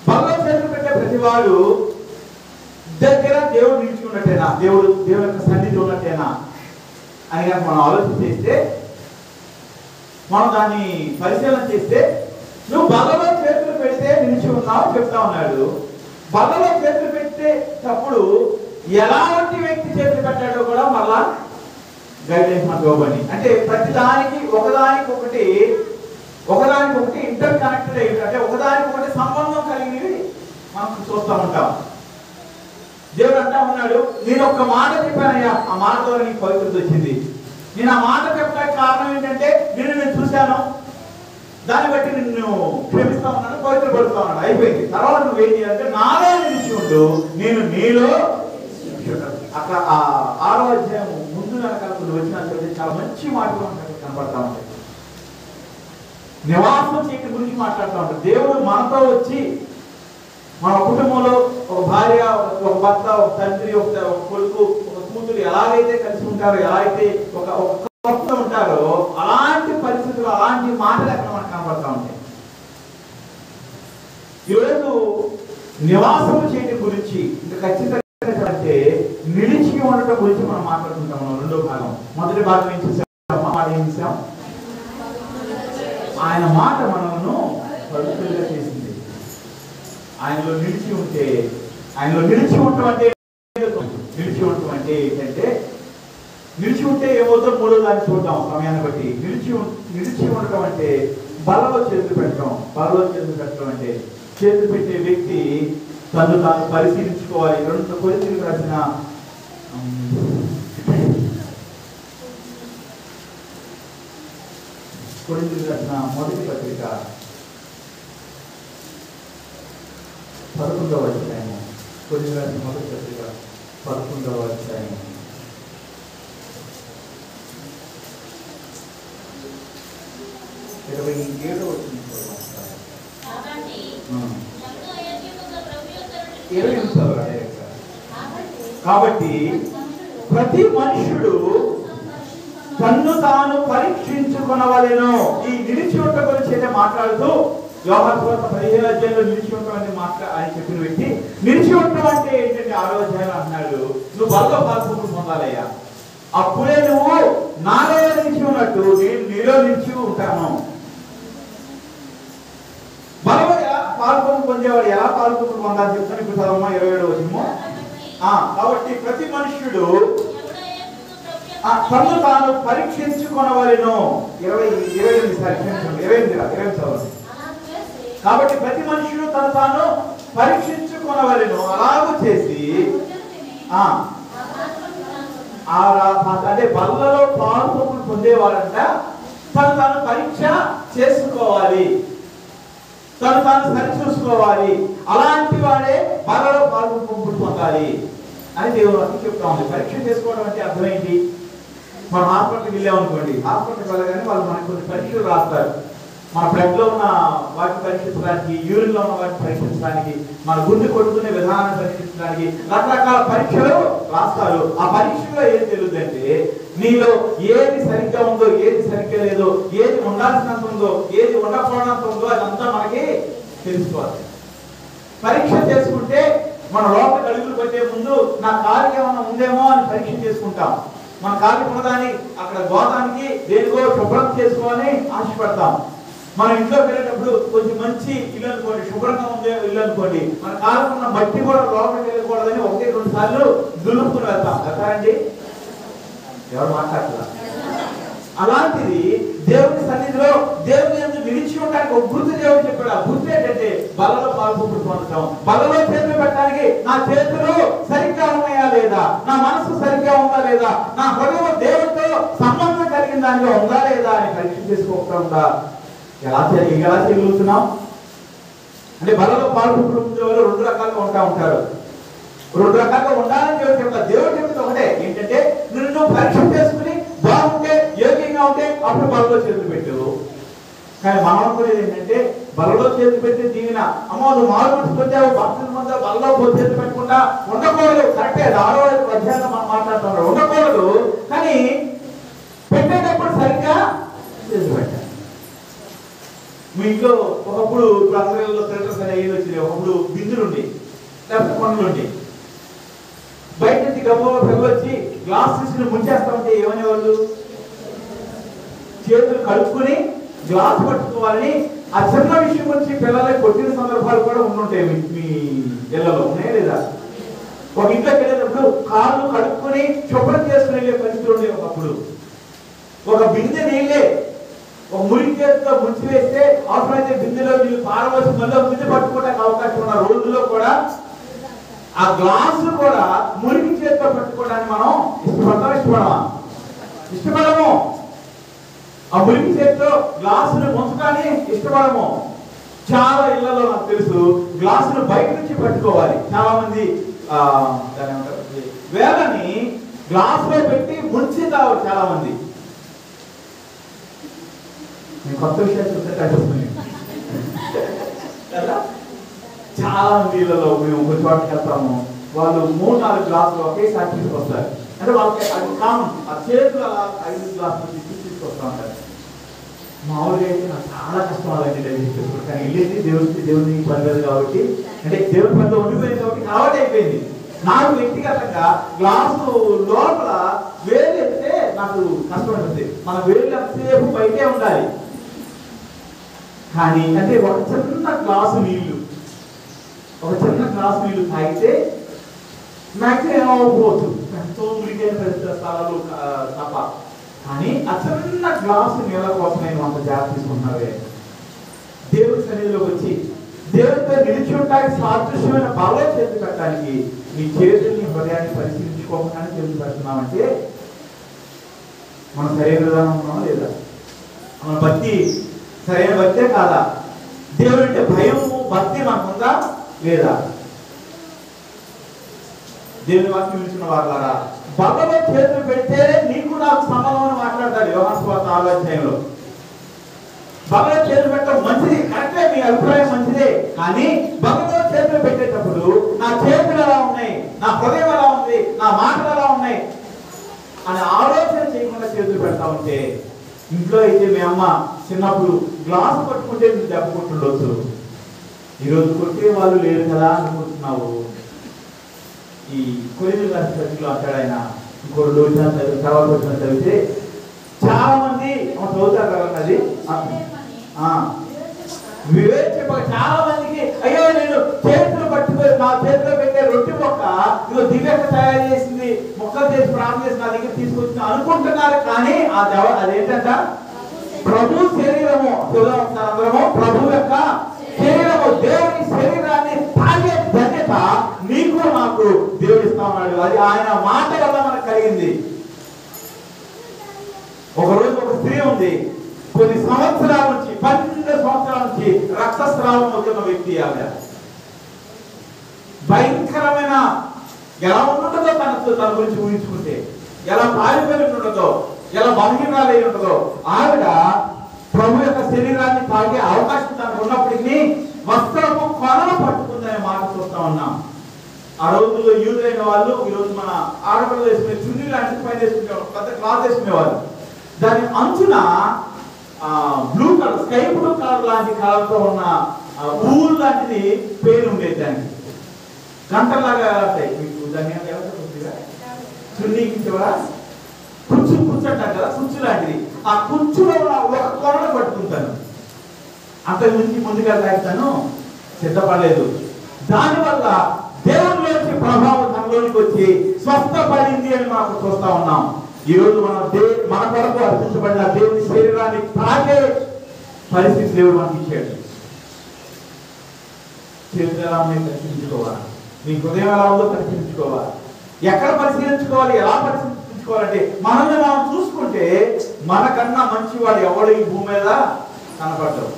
బల్లో చేతులు పెట్టే ప్రతివాడు దగ్గర దేవుడు నిలిచి ఉన్నట్టేనా? దేవుడు దేవుని యొక్క సన్నిధి ఉన్నట్టేనా అని కనుక మనం ఆలోచన చేస్తే, మనం దాన్ని పరిశీలన చేస్తే, నువ్వు బల్లలో చేతులు పెడితే నిలిచి ఉన్నావు చెప్తా ఉన్నాడు. బల్లలో చేతులు పెట్టేటప్పుడు ఎలాంటి వ్యక్తి చేతులు పెట్టాడో కూడా మళ్ళా గైడెన్స్ మనకు ఇవ్వబడి, అంటే ప్రతి దానికి ఒకదానికొకటి ఇంటర్ కనెక్టెడ్ అయ్యి, అంటే ఒకదానికొకటి సంబంధం కలిగినవి మనం చూస్తూ ఉంటాం. దేవుడు అంటా ఉన్నాడు, నేను ఒక్క మాట చెప్పానయ్యా, ఆ మాట ద్వారా నీకు పవిత్రత వచ్చింది. నేను ఆ మాట చెప్పడానికి కారణం ఏంటంటే నేను చూశాను, దాన్ని బట్టి నిన్ను క్షమిస్తా ఉన్నాను, పవిత్రపడుతా ఉన్నాను, అయిపోయింది. తర్వాత నువ్వేం చేయాలంటే నాలో నిలిచి ఉండు, నేను నీలో. అక్కడ ఆ 6వ అధ్యాయం ముందు వెనకాల వచ్చిన చాలా మంచి మాటలు కనపడతా ఉంటాయి. నివాసం చేయడం గురించి మాట్లాడుతూ ఉంటారు. దేవుడు మనతో వచ్చి మన కుటుంబంలో ఒక భార్య, ఒక భర్త, ఒక తండ్రి, ఒక కొడుకు, ఒక కూతురు ఎలాగైతే కలిసి ఉంటారో, ఎలా అయితే ఒక ఉంటారో, అలాంటి పరిస్థితులు, అలాంటి మాటలు అక్కడ మనకు కనపడతా ఉంటాయి. ఈరోజు నివాసం చేయడం గురించి ఇంకా ఖచ్చితంగా అంటే నిలిచి ఉండటం గురించి మనం మాట్లాడుకుంటాం. రెండో భాగం, మొదటి భాగం ఏం చేసాం? ఆయన మాట మనను పవిత్రంగా చేసింది. ఆయనలో నిలిచి ఉంటే, ఆయనలో నిలిచి ఉండటం అంటే ఏంటంటే, నిలిచి ఉంటే ఏమవుతుందో మూడో దాన్ని చూద్దాం సమయాన్ని బట్టి. నిలిచి ఉండటం అంటే బలలో చేతులు పెట్టడం. బలలో చేతులు పెట్టడం అంటే చేతులు పెట్టే వ్యక్తి తను తాను పరిశీలించుకోవాలి. 2 కొరింథీయులకు రాసిన మొదటి పత్రిక 11వ అధ్యాయం. కొరింథీయులకు రాసిన మొదటి పత్రిక 11వ అధ్యాయం 27వ వచనం. కాబట్టి ప్రతి మనుషుడు తన్ను తాను పరీక్షించుకొనవలెను. ఈ నిలిచి ఉండటం గురించి అయితే మాట్లాడుతూ యోహాను సువార్త 15వ అధ్యాయంలో నిలిచి ఉండటం అని ఆయన చెప్పిన వ్యక్తి, నిలిచి ఉండటం అంటే ఏంటంటే 6వ అధ్యాయంలో అన్నాడు, నువ్వు బల్లో పాల్పొంపుడు పొందాలయ్యా, అప్పుడే నువ్వు నాలో నిలిచి ఉన్నట్టు నేను నీలో నిలిచి ఉంటాను. బలలో ఎలా పాల్పొంపుడు పొందేవాడు, ఎలా పాల్పొంపుడు పొందాలని చెప్తాను. ఇప్పుడు చదవమ్మా 27వ వచనము. కాబట్టి ప్రతి మనుష్యుడు తను తాను పరీక్షించుకొనవలెను. 28 కాబట్టి ప్రతి మనుషుడు తను తాను పరీక్షించుకొనవలెను. అలాగూ చేసి అంటే బల్లలో పాల్పొంపుడు పొందేవాడంట తను తాను పరీక్ష చేసుకోవాలి, తను తాను సరి చూసుకోవాలి. అలాంటి వాడే బల్లలో పాల్పొంపుడు పొందాలి అని దేవుడు అర్థం చెప్తా ఉంది. పరీక్ష చేసుకోవడం అంటే అర్థం ఏంటి? మనం హాస్పిటల్కి వెళ్ళామనుకోండి, హాస్పిటల్కి వెళ్ళగానే వాళ్ళు మనకు కొన్ని పరీక్షలు రాస్తారు. మన బ్లడ్ లో ఉన్న వాటిని పరీక్షించడానికి, యూరిన్ లో ఉన్న వాటిని పరీక్షించడానికి, మన గుండె కొట్టుకునే విధానాన్ని పరీక్షించడానికి రకరకాల పరీక్షలు రాస్తారు. ఆ పరీక్షలో ఏం తెలుద్దంటే నీలో ఏది సరిగ్గా ఉందో, ఏది సరిగ్గా లేదో, ఏది ఉండాల్సినంత ఉందో, ఏది ఉండకూడనంత ఉందో అదంతా మనకి తెలుసుకోవాలి. పరీక్ష చేసుకుంటే మన లోపల అడుగులు పెట్టే ముందు నా కాలుకి ఏమైనా ఉందేమో అని పరీక్ష చేసుకుంటాం. మన కాలు ఉన్నదాన్ని అక్కడ గోతానికి దేనికో శుభ్రం చేసుకోవాలని ఆశపడతాం. మన ఇంట్లోకి వెళ్ళేటప్పుడు కొంచెం మంచి ఇల్లు అనుకోండి, శుభ్రంగా ఉండే ఇల్లు అనుకోండి, మన కాలుకున్న మట్టి కూడా లోపలికి వెళ్ళకూడదని 1-2 సార్లు దులుపుకుని వెళ్తాం వెళ్తారండి. ఎవరు మాట్లాడతారా? అలాంటిది దేవుని సన్నిధిలో దేవుని యందు నిలిచి ఉండడానికి ఒక గుర్తు దేవుడు చెప్పాడు. ఆ గుర్తు ఏంటంటే బలలో పాల్గొంటూ పొందటం. బలలో చేతులు పెట్టడానికి నా చేతులు సరిగ్గా ఉన్నాయా లేదా, నా మనసు సరిగ్గా ఉందా లేదా, నా హృదయం దేవుడితో సంబంధం కలిగిన దానిలో ఉందా లేదా అని పరీక్ష చేసుకోకుండా ఎలా చేయగలుగుతున్నాం అంటే బలలో పాల్గొంటూ 2 రకాలుగా ఉంటారు. 2 రకాలుగా ఉండాలని దేవుడు చెప్తారు. దేవుడు చెప్తే ఒకటే ఏంటంటే, నిన్ను పరీక్ష చేసుకుని బాగుంటే యోగ్యంగా ఉంటే అప్పుడు బలలో చేతులు పెట్టు. కానీ మనం అనుకునేది ఏంటంటే, బలలో చేతులు పెట్టే దీవెన, అమ్మో నువ్వు మారుమనిషి పొందావు, భక్తుల ముందు బలలో చేతులు పెట్టకుండా ఉండకూడదు. కరెక్టే, 6వ అధ్యాయంలో మనం మాట్లాడుతున్నాం, ఉండకూడదు. కానీ పెట్టేటప్పుడు సరిగ్గా చేతులు పెట్టాలి. మీ ఇంట్లో ఒకప్పుడు అందరిలో సెంటర్స్ అనేవి వచ్చినాయి. ఒకప్పుడు బిందులుండి లేకపోతే కొండలుండి బయట నుంచి గమ్మలో వచ్చి గ్లాస్ తీసుకుని ముంచేస్తామంటే ఏమనేవాళ్ళు? చేతులు కడుక్కుని గ్లాస్ పట్టుకోవాలని. ఆ చిన్న విషయం గురించి పిల్లలకి కొట్టిన సందర్భాలు కూడా ఉండుంటాయి. మీ ఇళ్లలో ఉన్నాయా లేదా? ఒక ఇంట్లోకి వెళ్ళేటప్పుడు కాళ్ళు కడుక్కుని శుభ్రం చేసుకుని వెళ్ళే పరిస్థితులు ఉండే. ఒకప్పుడు ఒక బిందె నీళ్ళే ఒక మురికి చేతితో ముంచి వేస్తే అవసరమైతే బిందెలో నీళ్ళు పారవలసి మళ్ళీ బిందె పట్టుకోవడానికి అవకాశం ఉన్న రోజుల్లో కూడా ఆ గ్లాసు కూడా మురికి చేతితో పట్టుకోవడానికి మనం ఇష్టపడము. ఆ మురికి చేతితో గ్లాసును ముంచడాన్ని ఇష్టపడము. చాలా ఇళ్లలో నాకు తెలుసు గ్లాసును బయట నుంచి పట్టుకోవాలి. చాలా మంది వేలని గ్లాసులో పెట్టి ముంచి తావు. చాలా మంది కొత్త విషయాలు చూస్తే అనిపిస్తుంది కదా. చాలా మంది ఇళ్లలో మేము ఒక చోటకి వెళ్తాము, వాళ్ళు 3-4 గ్లాసులు ఒకేసారి తీసుకొస్తారు. అంటే వాళ్ళకి అది కామన్. ఆ చేతులు అలా 5 గ్లాసులు తీసుకొస్తా ఉంటారు. మామూలుగా అయితే నాకు చాలా కష్టం అలాంటి డైజెస్ట్ చేసుకోవడం. కానీ వెళ్ళేది దేవుడిని పనిలేదు కాబట్టి, అంటే దేవుడి పనిలో ఉండిపోయింది కాబట్టి అలవాటు అయిపోయింది. నాకు వ్యక్తిగతంగా గ్లాసు లోపల వేలు ఎత్తే నాకు కష్టం ఉంటుంది. మన వేలు ఎంతసేపు బయటే ఉండాలి. కానీ అంటే ఒక చిన్న గ్లాసు నీళ్లు తాగితే మ్యాక్సిమం ఏమవకపోవచ్చు, ఎంతో మురికైన పరిస్థితుల స్థలాలు తప్ప. కానీ ఆ చిన్న గ్లాసు నీళ్ళ కోసం నేను అంత జాగ్రత్త తీసుకుంటున్నావే. దేవుడి సన్నిధిలోకి వచ్చి దేవుడితో నిలిచి ఉండడానికి సాదృశ్యమైన బలలో చేతి పెట్టడానికి నీ చేతుల్ని హృదయాన్ని పరిశీలించుకోకుండానే చేతులు పెడుతున్నామంటే మనం సరైన విధానం ఉన్నామా లేదా? మన భక్తి సరైన భక్తే కాదా? దేవుడు అంటే భయము భక్తి మనకుందా లేదా? దేవుని వాక్యం వినిచిన వారులారా, బలలో చేతులు పెడితే నీకు నాకు సంబంధం మాట్లాడతాడు యోహాను సువార్త 6వ అధ్యాయంలో. బలలో చేతులు పెట్టడం మంచిది, కరెక్టే, మీ అభిప్రాయం మంచిదే. కానీ బలలో చేతులు పెట్టేటప్పుడు నా చేతులు ఎలా ఉన్నాయి, నా హృదయం ఎలా ఉంది, నా మాటలు ఎలా ఉన్నాయి అని ఆలోచన చేయకుండా చేతులు పెడతా ఉంటే, ఇంట్లో అయితే మీ అమ్మ చిన్నప్పుడు గ్లాసు పట్టుకుంటే నువ్వు దెబ్బ కొట్టుండొచ్చు. ఈరోజు కొట్టే వాళ్ళు లేరు కదా అనుకుంటున్నావు. ఈ కొలిమి గారి చర్చలో అంటాడు ఆయన, ఇంకో 2 విషయాలు తర్వాత వచ్చిన చదివితే చాలా మంది చదువుతారు కదా. అది వివేక్ చెప్పక చాలా మందికి, అయ్యో నేను చేతులు పట్టుకొని నా చేతిలో పెట్టే రొట్టె మొక్క ఇదో దివ్యక తయారు చేసింది, మొక్కలు చేసి ప్రాణం చేసి నా దగ్గర తీసుకొచ్చిన అనుకుంటున్నారు. కానీ అదేంటంట? ప్రభు శరీరము. అందరము ప్రభు యొక్క శరీరము. దేవుని శరీరాన్ని తాగే ధన్యత నీకు నాకు దేవుడు ఇస్తా ఉన్నాడు. అది ఆయన మాట వల్ల మనకు కలిగింది. ఒకరోజు ఒక స్త్రీ ఉంది, కొన్ని సంవత్సరాల నుంచి 12 సంవత్సరాల నుంచి రక్తస్రావం అవుతున్న వ్యక్తి. ఆవిడ భయంకరమైన ఎలా ఉంటుందో తన గురించి ఊహించుకుంటే, ఎలా పారిపోయి ఉంటుందో, ఎలా బలహీనాలై ఉంటుందో. ఆవిడ ప్రభు యొక్క శరీరాన్ని తాగే అవకాశం తనకు ఉన్నప్పటికీ వస్త్రము కొనలు పట్టుకుందనే మాట చూస్తా ఉన్నాం. ఆ రోజుల్లో యూదులైన వాళ్ళు ఈరోజు మన ఆడపిల్లలు వేసుకునే చున్నీ లాంటి పైన వేసుకునేవాళ్ళు, పెద్ద క్లాత్ వేసుకునేవాళ్ళు. దాని అంచున blue colour, sky blue colour లాంటి కలర్తో ఉన్న ఊరు లాంటిది పేరు ఉండేది. దానికి గంటలాగా ఉంటాయి. మీకు దాన్ని చున్నీకి చివర కుచ్చు అంటారు కదా, కుచ్చు లాంటిది. ఆ కుచ్చులో ఒక కొనను పట్టుకుంటాను. అంతకు మించి ముందుకెళ్ళాను సిద్ధపడలేదు. దానివల్ల దేవునిలోంచి ప్రభావం తనలోనికి వచ్చి స్వస్థపడింది అని మనం చూస్తా ఉన్నాం. ఈరోజు మన కొరకు అర్పించబడిన దేవుని శరీరాన్ని తాగే పరిస్థితి దేవుడు మనకి ఇచ్చాడు. శరీరాన్ని పరిశీలించుకోవాలి, నీ హృదయం ఎలా ఉందో పరిశీలించుకోవాలి. ఎక్కడ పరిశీలించుకోవాలి, ఎలా పరిశీలించుకోవాలంటే మనల్ని మనం చూసుకుంటే మనకన్నా మంచివాడు ఎవడు ఈ భూమి మీద కనపడతారు.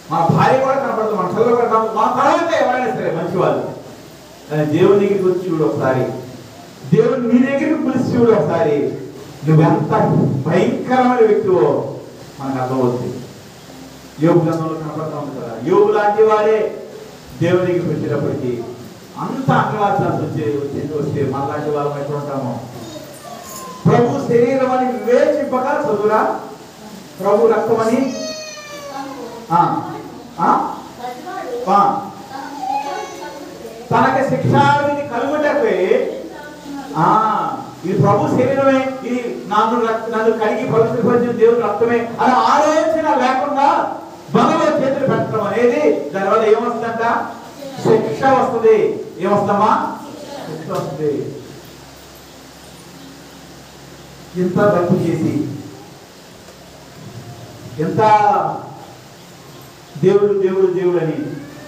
మన భార్య కూడా కనపడతారు, మన పిల్లలు కూడా కనపడతారు, మన తర్వాత ఎవరైనా సరే మంచివాళ్ళు. కానీ దేవుని దగ్గరికి వచ్చి చూడు ఒకసారి, దేవుని నీ దగ్గరికి పిలిచి చూడు ఒకసారి, నువ్వెంత భయంకరమైన వ్యక్తివో మనకు అర్థమవుతుంది. యోగు గ్రంథంలో కనపడతా ఉంది కదా, యోగు లాంటి వాడే దేవుని దగ్గరికి వచ్చేటప్పటికి అంత అంగలాచాల్సి వస్తే మనలాంటి వాళ్ళం ఎక్కడ ఉంటామో. ప్రభు శరీరం అని వివేచింపక చదువురా, ప్రభు రక్తం అని తనకి శిక్షావిధి కలుగుటపై ఇది ప్రభు శరీరమే, ఇది నన్ను కడిగి పవిత్రపరిచిన దేవుని రక్తమే అనే ఆలోచన లేకుండా బలలో చేతులు పెట్టడం అనేది దానివల్ల ఏమొస్తుందంట? శిక్ష వస్తుంది. ఏమొస్తామా? శిక్ష వస్తుంది. ఎంత భక్తి చేసి, ఎంత దేవుడు దేవుడు దేవుడు అని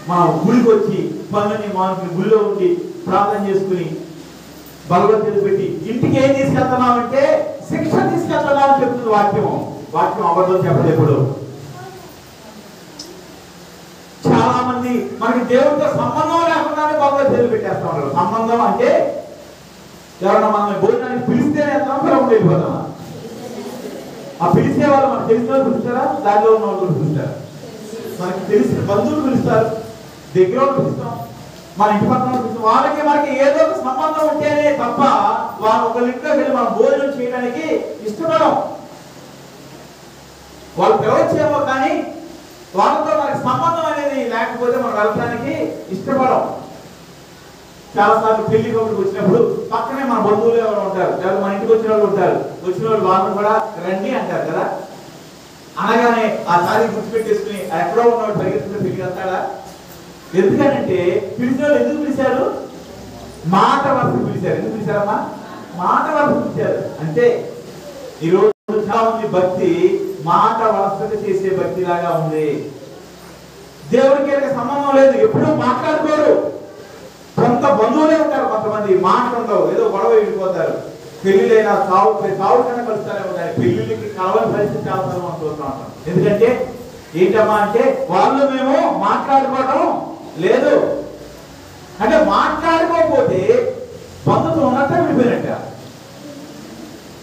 మా గుడికి వచ్చి పనులని మానుకుని గుడిలో ఉండి ప్రార్థన చేసుకుని భగవద్గీత పెట్టి ఇంటికి ఏం తీసుకెళ్తున్నామంటే శిక్ష తీసుకెళ్తున్నామని చెప్తుంది వాక్యం. వాక్యం అబద్ధం చెప్పలేదు. చాలా మంది మనకి దేవుడితో సంబంధం లేకుండానే భగవద్గీత పెట్టేస్తా ఉంటారు. సంబంధం అంటే ఎవరైనా మనల్ని భోజనానికి పిలిస్తేనే వెళ్తాం, పిలవకుండా వెళ్ళిపోతామా? ఆ పిలిచే వాళ్ళు మనకు తెలిసిన వాళ్ళు పిలుస్తారా, దారిలో ఉన్న వాళ్ళు పిలుస్తారా? మనకి తెలిసిన బంధువులు పిలుస్తారు, దగ్గర వాళ్ళు పిలుస్తాం, మన ఇంటి పక్కన పిలుస్తాం. వాళ్ళకి మనకి ఏదో ఒక సంబంధం ఉంటేనే తప్ప వాళ్ళు ఒక ఇంట్లో వెళ్ళి మనం భోజనం చేయడానికి ఇష్టపడం. వాళ్ళు పిలవచ్చేమో కానీ వాళ్ళతో మనకి సంబంధం అనేది లేకపోతే మనం వెళ్ళడానికి ఇష్టపడం. చాలాసార్లు పెళ్లి కబుర్కి వచ్చినప్పుడు పక్కనే మన బంధువులు ఎవరు ఉంటారు, లేదా మన ఇంటికి వచ్చిన వాళ్ళు ఉంటారు. వచ్చిన వాళ్ళు వాళ్ళని కూడా రండి అంటారు కదా. అనగానే ఆ సారి గుర్తుపెట్టేసుకుని ఎక్కడో ఉన్నవాడు పరిగెత్తుకుని పెళ్లికి వెళ్తాడా? ఎందుకనంటే పిలిచిన వాళ్ళు ఎందుకు పిలిచారు? మాట వరకు పిలిచారు. ఎందుకు పిలిచారమ్మా? మాట వరకు పిలిచారు. అంటే ఈరోజు చాలా మంది భక్తి మాట వరుసగా చేసే భక్తి లాగా ఉంది. దేవుడికి సంబంధం లేదు, ఎప్పుడూ మాట్లాడుకోరు. కొంత బంధువులే ఉంటారు, కొంతమంది మాట ఉండవు, ఏదో గొడవ వెళ్ళిపోతారు. పెళ్లిళ్ళైనా సాగు కన్నా కలుస్తారేమో కానీ పెళ్లిళ్ళకి కలవని పరిస్థితి చాలా మనం చూస్తూ ఉంటాం. ఎందుకంటే ఏంటమ్మా అంటే వాళ్ళు మేము మాట్లాడుకోవడం లేదు. అంటే మాట్లాడుకోకపోతే బంధుత్వం ఉన్నట్టే విడిపోయినట్ట.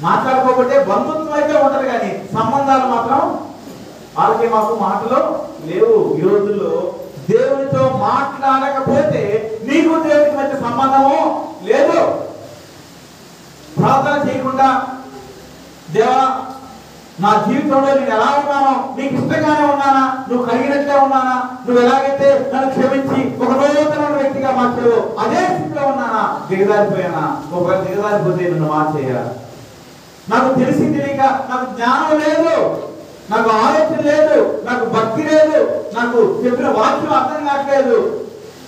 మాట్లాడుకోకపోతే బంధుత్వం అయితే ఉంటది కానీ సంబంధాలు మాత్రం వాళ్ళకి మాకు మాటలు లేవు. ఈ రోజుల్లో దేవునితో మాట్లాడకపోతే నీకు దేవునికి మధ్య సంబంధము లేదు. ప్రార్థన చేయకుండా దేవా నా జీవితంలో నేను ఎలా ఉన్నానో నీకు ఇష్టంగానే ఉన్నానా, నువ్వు కలిగినట్లే ఉన్నానా, నువ్వు ఎలాగైతే నన్ను క్షమించి ఒక నూతన వ్యక్తిగా మార్చావు అదే స్థితిలో ఉన్నానా, దిగజారిపోయానా? ఒకవేళ దిగజారిపోతే నన్ను మార్చేయాలి. నాకు తెలిసి తెలియక నాకు జ్ఞానం లేదు, నాకు ఆలోచన లేదు, నాకు భక్తి లేదు, నాకు చెప్పిన వాక్యం అర్థం కావట్లేదు,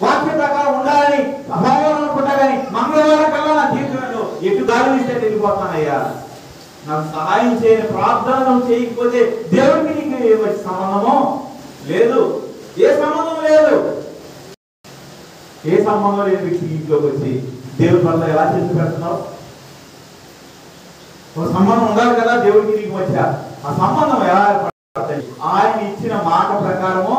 వాక్యం ప్రకారం ఉండాలని అభావం అనుకుంటా కానీ మంగళవారం కల్లా నా జీవితంలో ఎటు దారి ఇస్తే వెళ్ళిపోతానయ్యా. నాకు సహాయం చేయని ప్రార్థన చేయకపోతే దేవుడికి నీకు ఏ సంబంధమో లేదు. ఏ సంబంధం లేదు. ఏ సంబంధం లేని వ్యక్తి ఇంట్లోకి వచ్చి దేవుడి వల్ల ఎలా చేసి పెడుతున్నావు? ఒక సంబంధం ఉండాలి కదా దేవుడికి నీకు మధ్య. ఆ సంబంధం ఎలా ఏర్పడుతుంది? ఆయన ఇచ్చిన మాట ప్రకారము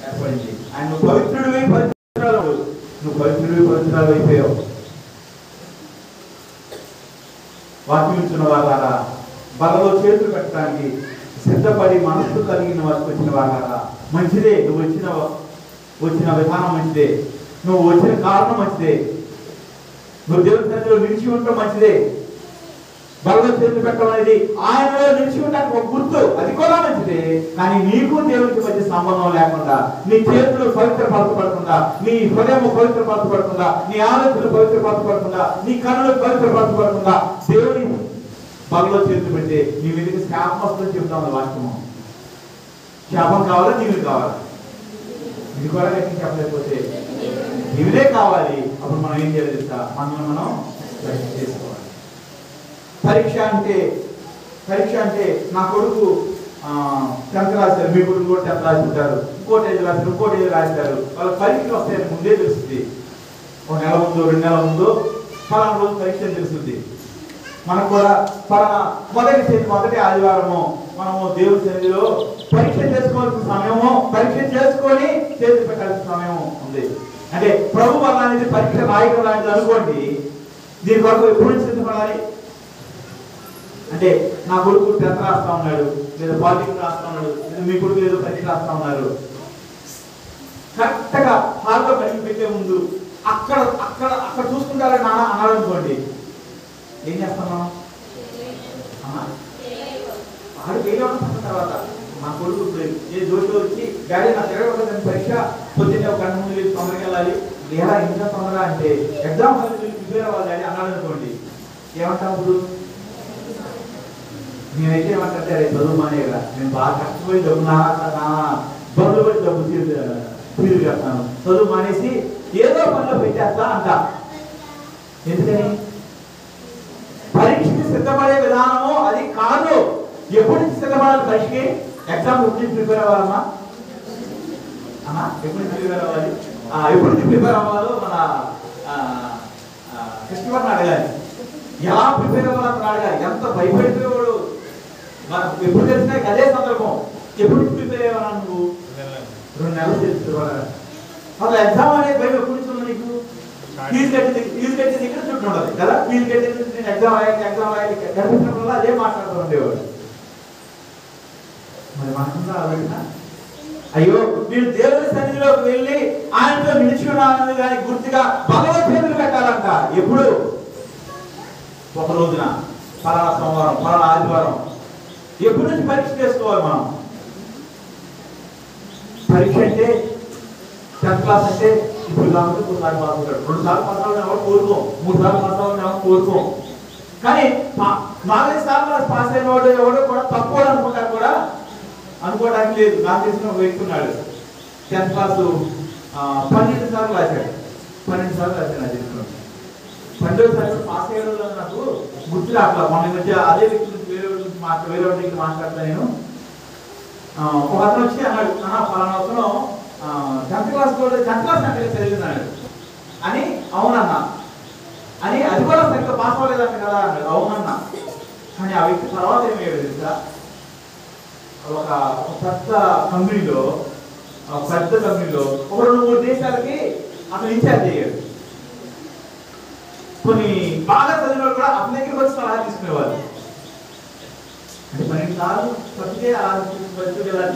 ఏర్పడింది. ఆయన నువ్వు పవిత్రుడివి పవిత్రాలు, నువ్వు పవిత్రుడివి పవిత్రాలు అయిపోయావు. వాక్యం ఇచ్చిన వాళ్ళారా, బలలో చేతులు పెట్టడానికి సిద్ధపడి మనస్సు కలిగిన వారికి వచ్చిన వాళ్ళారా, మంచిదే. నువ్వు వచ్చిన విధానం మంచిదే, నువ్వు వచ్చిన కారణం మంచిదే, నువ్వు దేవుని సన్నిధిలో నిలిచి ఉండటం మంచిదే. బలలో చేతులు పెట్టడం అనేది ఆయనలో నిలిచి ఉండడానికి ఒక గుర్తు, అది కూడా మంచిదే. కానీ నీకు దేవునికి మధ్య సంబంధం లేకుండా, నీ చేతులు పవిత్రపరచబడకుండా, నీ హృదయం పవిత్రపరచబడకుండా, నీ ఆలోచనలు పవిత్రపరచబడకుండా, నీ కన్నులు పవిత్రపరచబడకుండా దేవుని బలలో చేతులు పెడితే నీ మీదకి శాపం వస్తుందని చెప్తాను వాక్యము. శాపం కావాలా, దీవులు కావాలా? ఇది కూడా గట్టి చెప్పలేకపోతే దీవులే కావాలి. అప్పుడు మనం ఏం చేయాలి తెలుసా? మనం పరీక్ష చేసుకోవాలి. పరీక్ష అంటే నా కొడుకు 10th రాశారు, మీ కొడుకు కూడా 10th రాసి ఉంటారు, ఇంకోటి ఏది రాశారు. వాళ్ళ పరీక్షలు వస్తాయని ముందే తెలుస్తుంది. ఒక నెల ముందు, 2 నెలల ముందు ఫలానా రోజు పరీక్ష తెలుస్తుంది. మనకు కూడా ఫలానా మొదటి ఆదివారము మనము దేవుడి సన్నిధిలో పరీక్ష చేసుకోవాల్సిన సమయము, పరీక్ష చేసుకొని చేతి పెట్టాల్సిన సమయం ఉంది. అంటే ప్రభు వల్ల అనేది పరీక్ష రాయడం లాంటిది అనుకోండి. దీని కొరకు ఎప్పుడు సిద్ధపడాలి అంటే నా కొడుకు 10th రాస్తా ఉన్నాడు, లేదా పాలిటిక్స్ రాస్తా ఉన్నాడు, లేదా మీ కొడుకు ఏదో పరీక్ష రాస్తా ఉన్నారు. కరెక్ట్గా హాల్లో కలిగి పెట్టే ముందు అక్కడ చూసుకుంటారని నాన్న అన్నాడు అనుకోండి, ఏం చేస్తున్నాం? ఆడు వేయడం తర్వాత నా కొడుకు ఏ జోషి వచ్చి డాడీ నా తిరగకూడదని పరీక్ష పొద్దున్నే ఒక గంట ముందు వెళ్ళి తొందరగా వెళ్ళాలి, లేదా ఇంకా తొందరగా అంటే ఎగ్జామ్ ప్రిపేర్ అవ్వాలి డాడీ అన్నాడు అనుకోండి, ఏమంటాం ఇప్పుడు? నేనైతే ఏమంటే చదువు మానేగా, నేను బాగా కష్టపడి డబ్బు నా బంధువులు పడి డబ్బు ఫీజు కడతాను, చదువు మానేసి ఏదో పనిలో పెట్టేస్తా అంట. ఎందుకని? పరీక్షకి సిద్ధపడే విధానము అది కాదు. ఎప్పుడు సిద్ధపడాలి పరీక్షకి? ఎగ్జామ్ ఎప్పుడు ప్రిపేర్ అవ్వాలమ్మా? ఎప్పుడు ప్రిపేర్ అవ్వాలి? ఎప్పుడు ప్రిపేర్ అవ్వాలో మన కృష్ణవారిని అడగాలి. ఎలా ప్రిపేర్ అవ్వాలని అడగాలి. ఎంత భయపడిపోయేవాడు మనకు ఎప్పుడు తెలిసినా అదే సందర్భం. ఎప్పుడు ప్రిపేర్ అయ్యావా నువ్వు? 2 నెలలు తెలుసుకోవాలి. అసలు ఎగ్జామ్ అనేది భయం ఎప్పుడు ఇస్తుంది నీకు? ఫీజు కట్టేది ఇక్కడ చుట్టూ ఉండదు కదా. ఫీజు కట్టేది నేను ఎగ్జామ్ రాయాలి కనిపించడం వల్ల అదే మాట్లాడుతూ ఉండేవాడు. మరి మనకుందా ఆలోచన? అయ్యో మీరు దేవుని సన్నిధిలోకి వెళ్ళి ఆయనతో నిలిచుకున్నానని కానీ గుర్తుగా భగవద్గీతలు పెట్టాలంట. ఎప్పుడు? ఒక రోజున, పలానా సోమవారం, పలానా ఆదివారం. ఎప్పటి నుంచి పరీక్ష చేసుకోవాలి మనం? పరీక్ష అంటే 10th క్లాస్ అంటే ఇప్పుడు కాబట్టి 2 సార్లు పాస్ అవుతాడు, 2 సార్లు పాస్ అవ్వడం ఎవరు కోరుకోం, 3 సార్లు పాస్ అవ్వడం ఎవరు కోరుకోం. కానీ 4 సార్లు పాస్ అయిన వాడు ఎవడో కూడా తప్పు అనుకుంటారు కూడా అనుకోవడానికి లేదు. నాకు తెలిసిన ఒక వ్యక్తి ఉన్నాడు, 10th క్లాస్ 12 సార్లు రాశాడు. 12 సార్లు రాశాడు నాకు తెలిసిన. 12వ సార్లు పాస్ అయ్యడం నాకు గుర్తు రాట్లా. మన మధ్య అదే వ్యక్తి వేరే దగ్గర మాట్లాడతా నేను. ఒక అతను వచ్చి అన్నాడు, పలానా అతను 10th క్లాస్ కూడా 10th క్లాస్ అంటే చదివినాడు అని. అవునన్నా అని. అది కూడా సరిగ్గా పాస్ అవ్వలేదంట కదా అన్నాడు. అవునన్నా. కానీ ఆ వ్యక్తి తర్వాత ఏమయ్యాడు తెలుసా? ఒక పెద్ద కంపెనీలో ఒక 2-3 దేశాలకి అతను ఇన్ఛార్జ్ అయ్యాడు. కొన్ని బాగా చదివిన వాళ్ళు కూడా అతని దగ్గరికి వచ్చి సలహా తీసుకునేవారు. అంటే 12 సార్లు చదివితే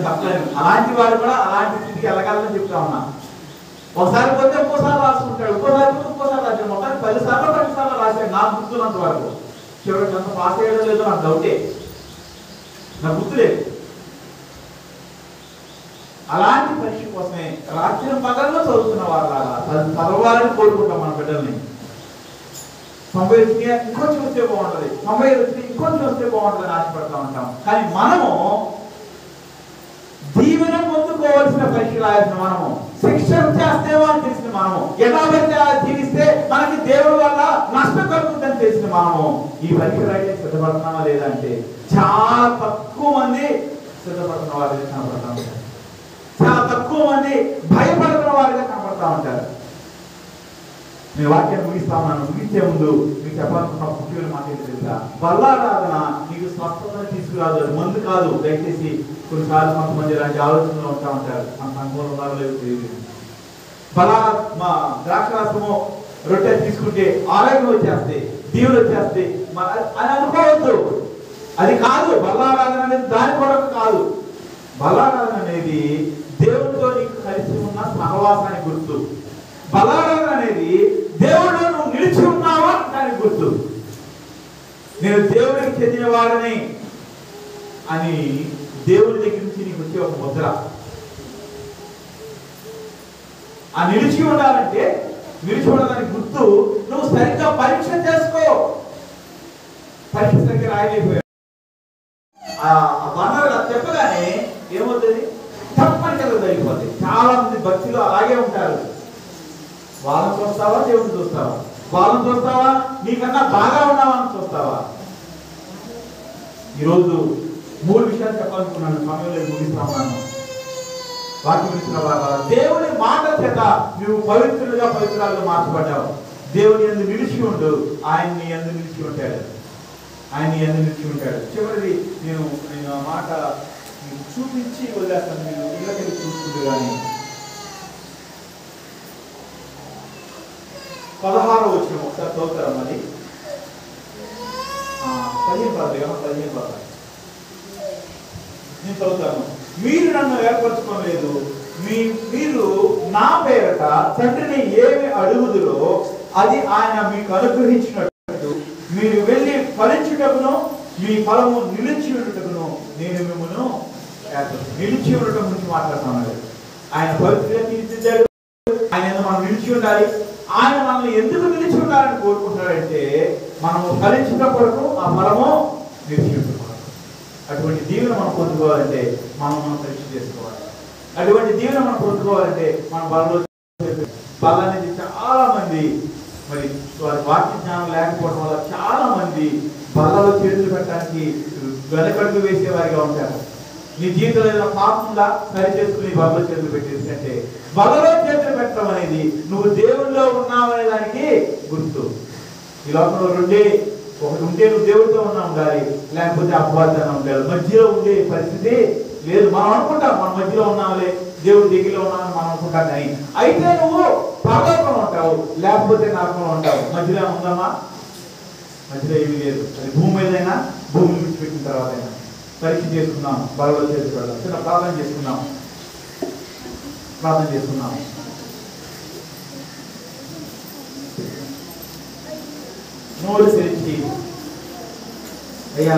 చెప్పలేను. అలాంటి వాడు కూడా అలాంటి స్థితికి వెళ్ళగలని చెప్తా ఉన్నా. ఒకసారి పోతే ఇంకోసారి రాసుకుంటాడు, ఇంకోసారి రాశాడు. మొత్తానికి 10 సార్లు 12 సార్లు రాశాడు నాకు గుర్తున్నంత వరకు. చివరికి అంత పాస్ అయ్యడం లేదో నాకు డౌటే, నాకు గుర్తులేదు. అలాంటి పరీక్ష కోసమే రాత్రి పగల్లో చదువుతున్న వారు చదవాలని కోరుకుంటాం మన బిడ్డల్ని. 90 వచ్చినా ఇంకొంచెం వస్తే బాగుంటుంది, 95 వచ్చినా ఇంకొంచెం వస్తే బాగుంటుంది అని ఆశపడతా ఉంటాం. కానీ మనము దీవెన పొందుకోవాల్సిన పరీక్ష రాయాల్సిన మనము, శిక్షణ చేస్తేమో అని తెలిసిన మనము, ఎలా పడితే జీవిస్తే మనకి దేవుడి వల్ల నష్టం కలుగుతుందని తెలిసిన మనము ఈ పరీక్ష రాయడానికి సిద్ధపడుతున్నామా లేదా అంటే చాలా తక్కువ మంది సిద్ధపడుతున్న వారిగా కనపడతా ఉంటారు. చాలా తక్కువ మంది భయపడుతున్న వారిగా కనపడతా ఉంటారు. నేను వాక్యాన్ని ముగిస్తా ఉన్నాను. ముగించే ముందు మీకు చెప్పాలనుకున్న ముఖ్యమైన మాట ఏంటి తెలుసా? బల్లారాధన నీకు స్వస్థతను తీసుకురాదు, అది మందు కాదు. దయచేసి కొన్నిసార్లు కొంతమంది ఇలాంటి ఆలోచనలు ఉంటా ఉంటారు. మన సంఘంలో ఉన్నారో లేదో తెలియదు. మా ద్రాక్షరసము రొట్టె తీసుకుంటే ఆరోగ్యం వచ్చేస్తే, దీవులు వచ్చేస్తే అని అనుకోవద్దు. అది కాదు బల్లారాధన అనేది. దాని కొరకు కాదు. బల్లారాధన అనేది దేవుడితో నీకు కలిసి ఉన్న సహవాసానికి గుర్తు. బల్లారాధన అనేది దేవుడు నువ్వు నిలిచి ఉన్నావా దానికి గుర్తు. నేను దేవుడికి చెందిన వాడని అని దేవుడి దగ్గర నుంచి నీకు వచ్చే ఒక ముద్ర. ఆ నిలిచి ఉండాలంటే, నిలిచి ఉండడానికి గుర్తు నువ్వు సరిగ్గా పరీక్ష చేసుకో. పరీక్ష సరిగ్గా రాయలేకపోయావు. ఆ వనరులు చెప్పగానే ఏమవుతుంది? వాళ్ళని చూస్తావా, దేవుడిని చూస్తావా? వాళ్ళని చూస్తావా, నీకన్నా బాగా ఉన్నావా అని చూస్తావా? ఈరోజు 3 విషయాలు చెప్పాలనుకున్నాను, సమయంలో ముగిస్తా ఉన్నాను. వాక్యం ఇచ్చిన వారు దేవుని మాట చేత నువ్వు పవిత్రులుగా పవిత్రాలుగా మార్చబడ్డావు. దేవుని యందు నిలిచి ఉండు, ఆయన్ని యందు నిలిచి ఉంటాడు, ఆయన్ని యందు నిలిచి ఉంటాడు. చివరిది నేను ఆ మాట చూపించి వదిలేస్తాను, మీరు ఇళ్ళకి చూసుకుంటూ. కానీ 16వ వచనం ఒకసారి చదువుతారా? మరి 15 నేను చదువుతాను. మీరు నన్ను ఏర్పరచుకోలేదు, మీరు నా పేరట తండ్రిని ఏమి అడుగుదురో అది ఆయన మీకు అనుగ్రహించినట్టు మీరు వెళ్ళి ఫలించుటకును మీ ఫలము నిలిచి ఉండటకును నేను మిమ్మల్ని నిలిచి ఉండటం గురించి మాట్లాడుతున్నాడు. ఆయన పవిత్రంగా తీర్చిదిద్దాడు, ఆయన మనం నిలిచి ఉండాలి. ఆయన మనల్ని ఎందుకు నిలిచి ఉండాలని కోరుకుంటున్నాడంటే మనము ఫలించినప్పుడు ఆ ఫలము నిలిచి ఉంటున్నాం. అటువంటి దీవెన మనం పొందుకోవాలంటే మనం పరీక్ష చేసుకోవాలి. అటువంటి దీవెన మనం పొందుకోవాలంటే మనం బల అనేది చాలా మంది మరి వారి వాక్య జ్ఞానం లేకపోవడం వల్ల చాలా మంది బలలో చేతులు పెట్టడానికి వెనకడుగు వేసేవారిగా ఉంటారు. నీ జీవితంలో ఏదైనా పాపంగా సరి చేసుకుని బలలో చేతులు పెట్టేసి బలలో చేతులు పెట్టడం అనేది నువ్వు దేవుల్లో ఉన్నావనే దానికి గుర్తు. ఈ లోకంలో ఒకటి ఉంటే నువ్వు దేవుడితో ఉన్నా ఉండాలి, లేకపోతే అపవాదాన్ని ఉండాలి. మధ్యలో ఉండే పరిస్థితి లేదు. మనం అనుకుంటాం మన మధ్యలో ఉన్నావులే, దేవుడి దగ్గరలో ఉన్నామని మనం అనుకుంటాం. కానీ అయితే నువ్వు పరలోకంలో ఉంటావు, లేకపోతే నరకంలో ఉంటావు. మధ్యలో ఉందామా? మధ్యలో ఏమీ లేదు. అది భూమి మీదైనా భూమిని విడిచిపెట్టిన తర్వాత అయినా పరీక్ష చేసుకున్నాం. బలలో చేసుకున్నాం. చిన్న ప్రార్థన చేసుకున్నాం. నోరు తెరిచి, అయ్యా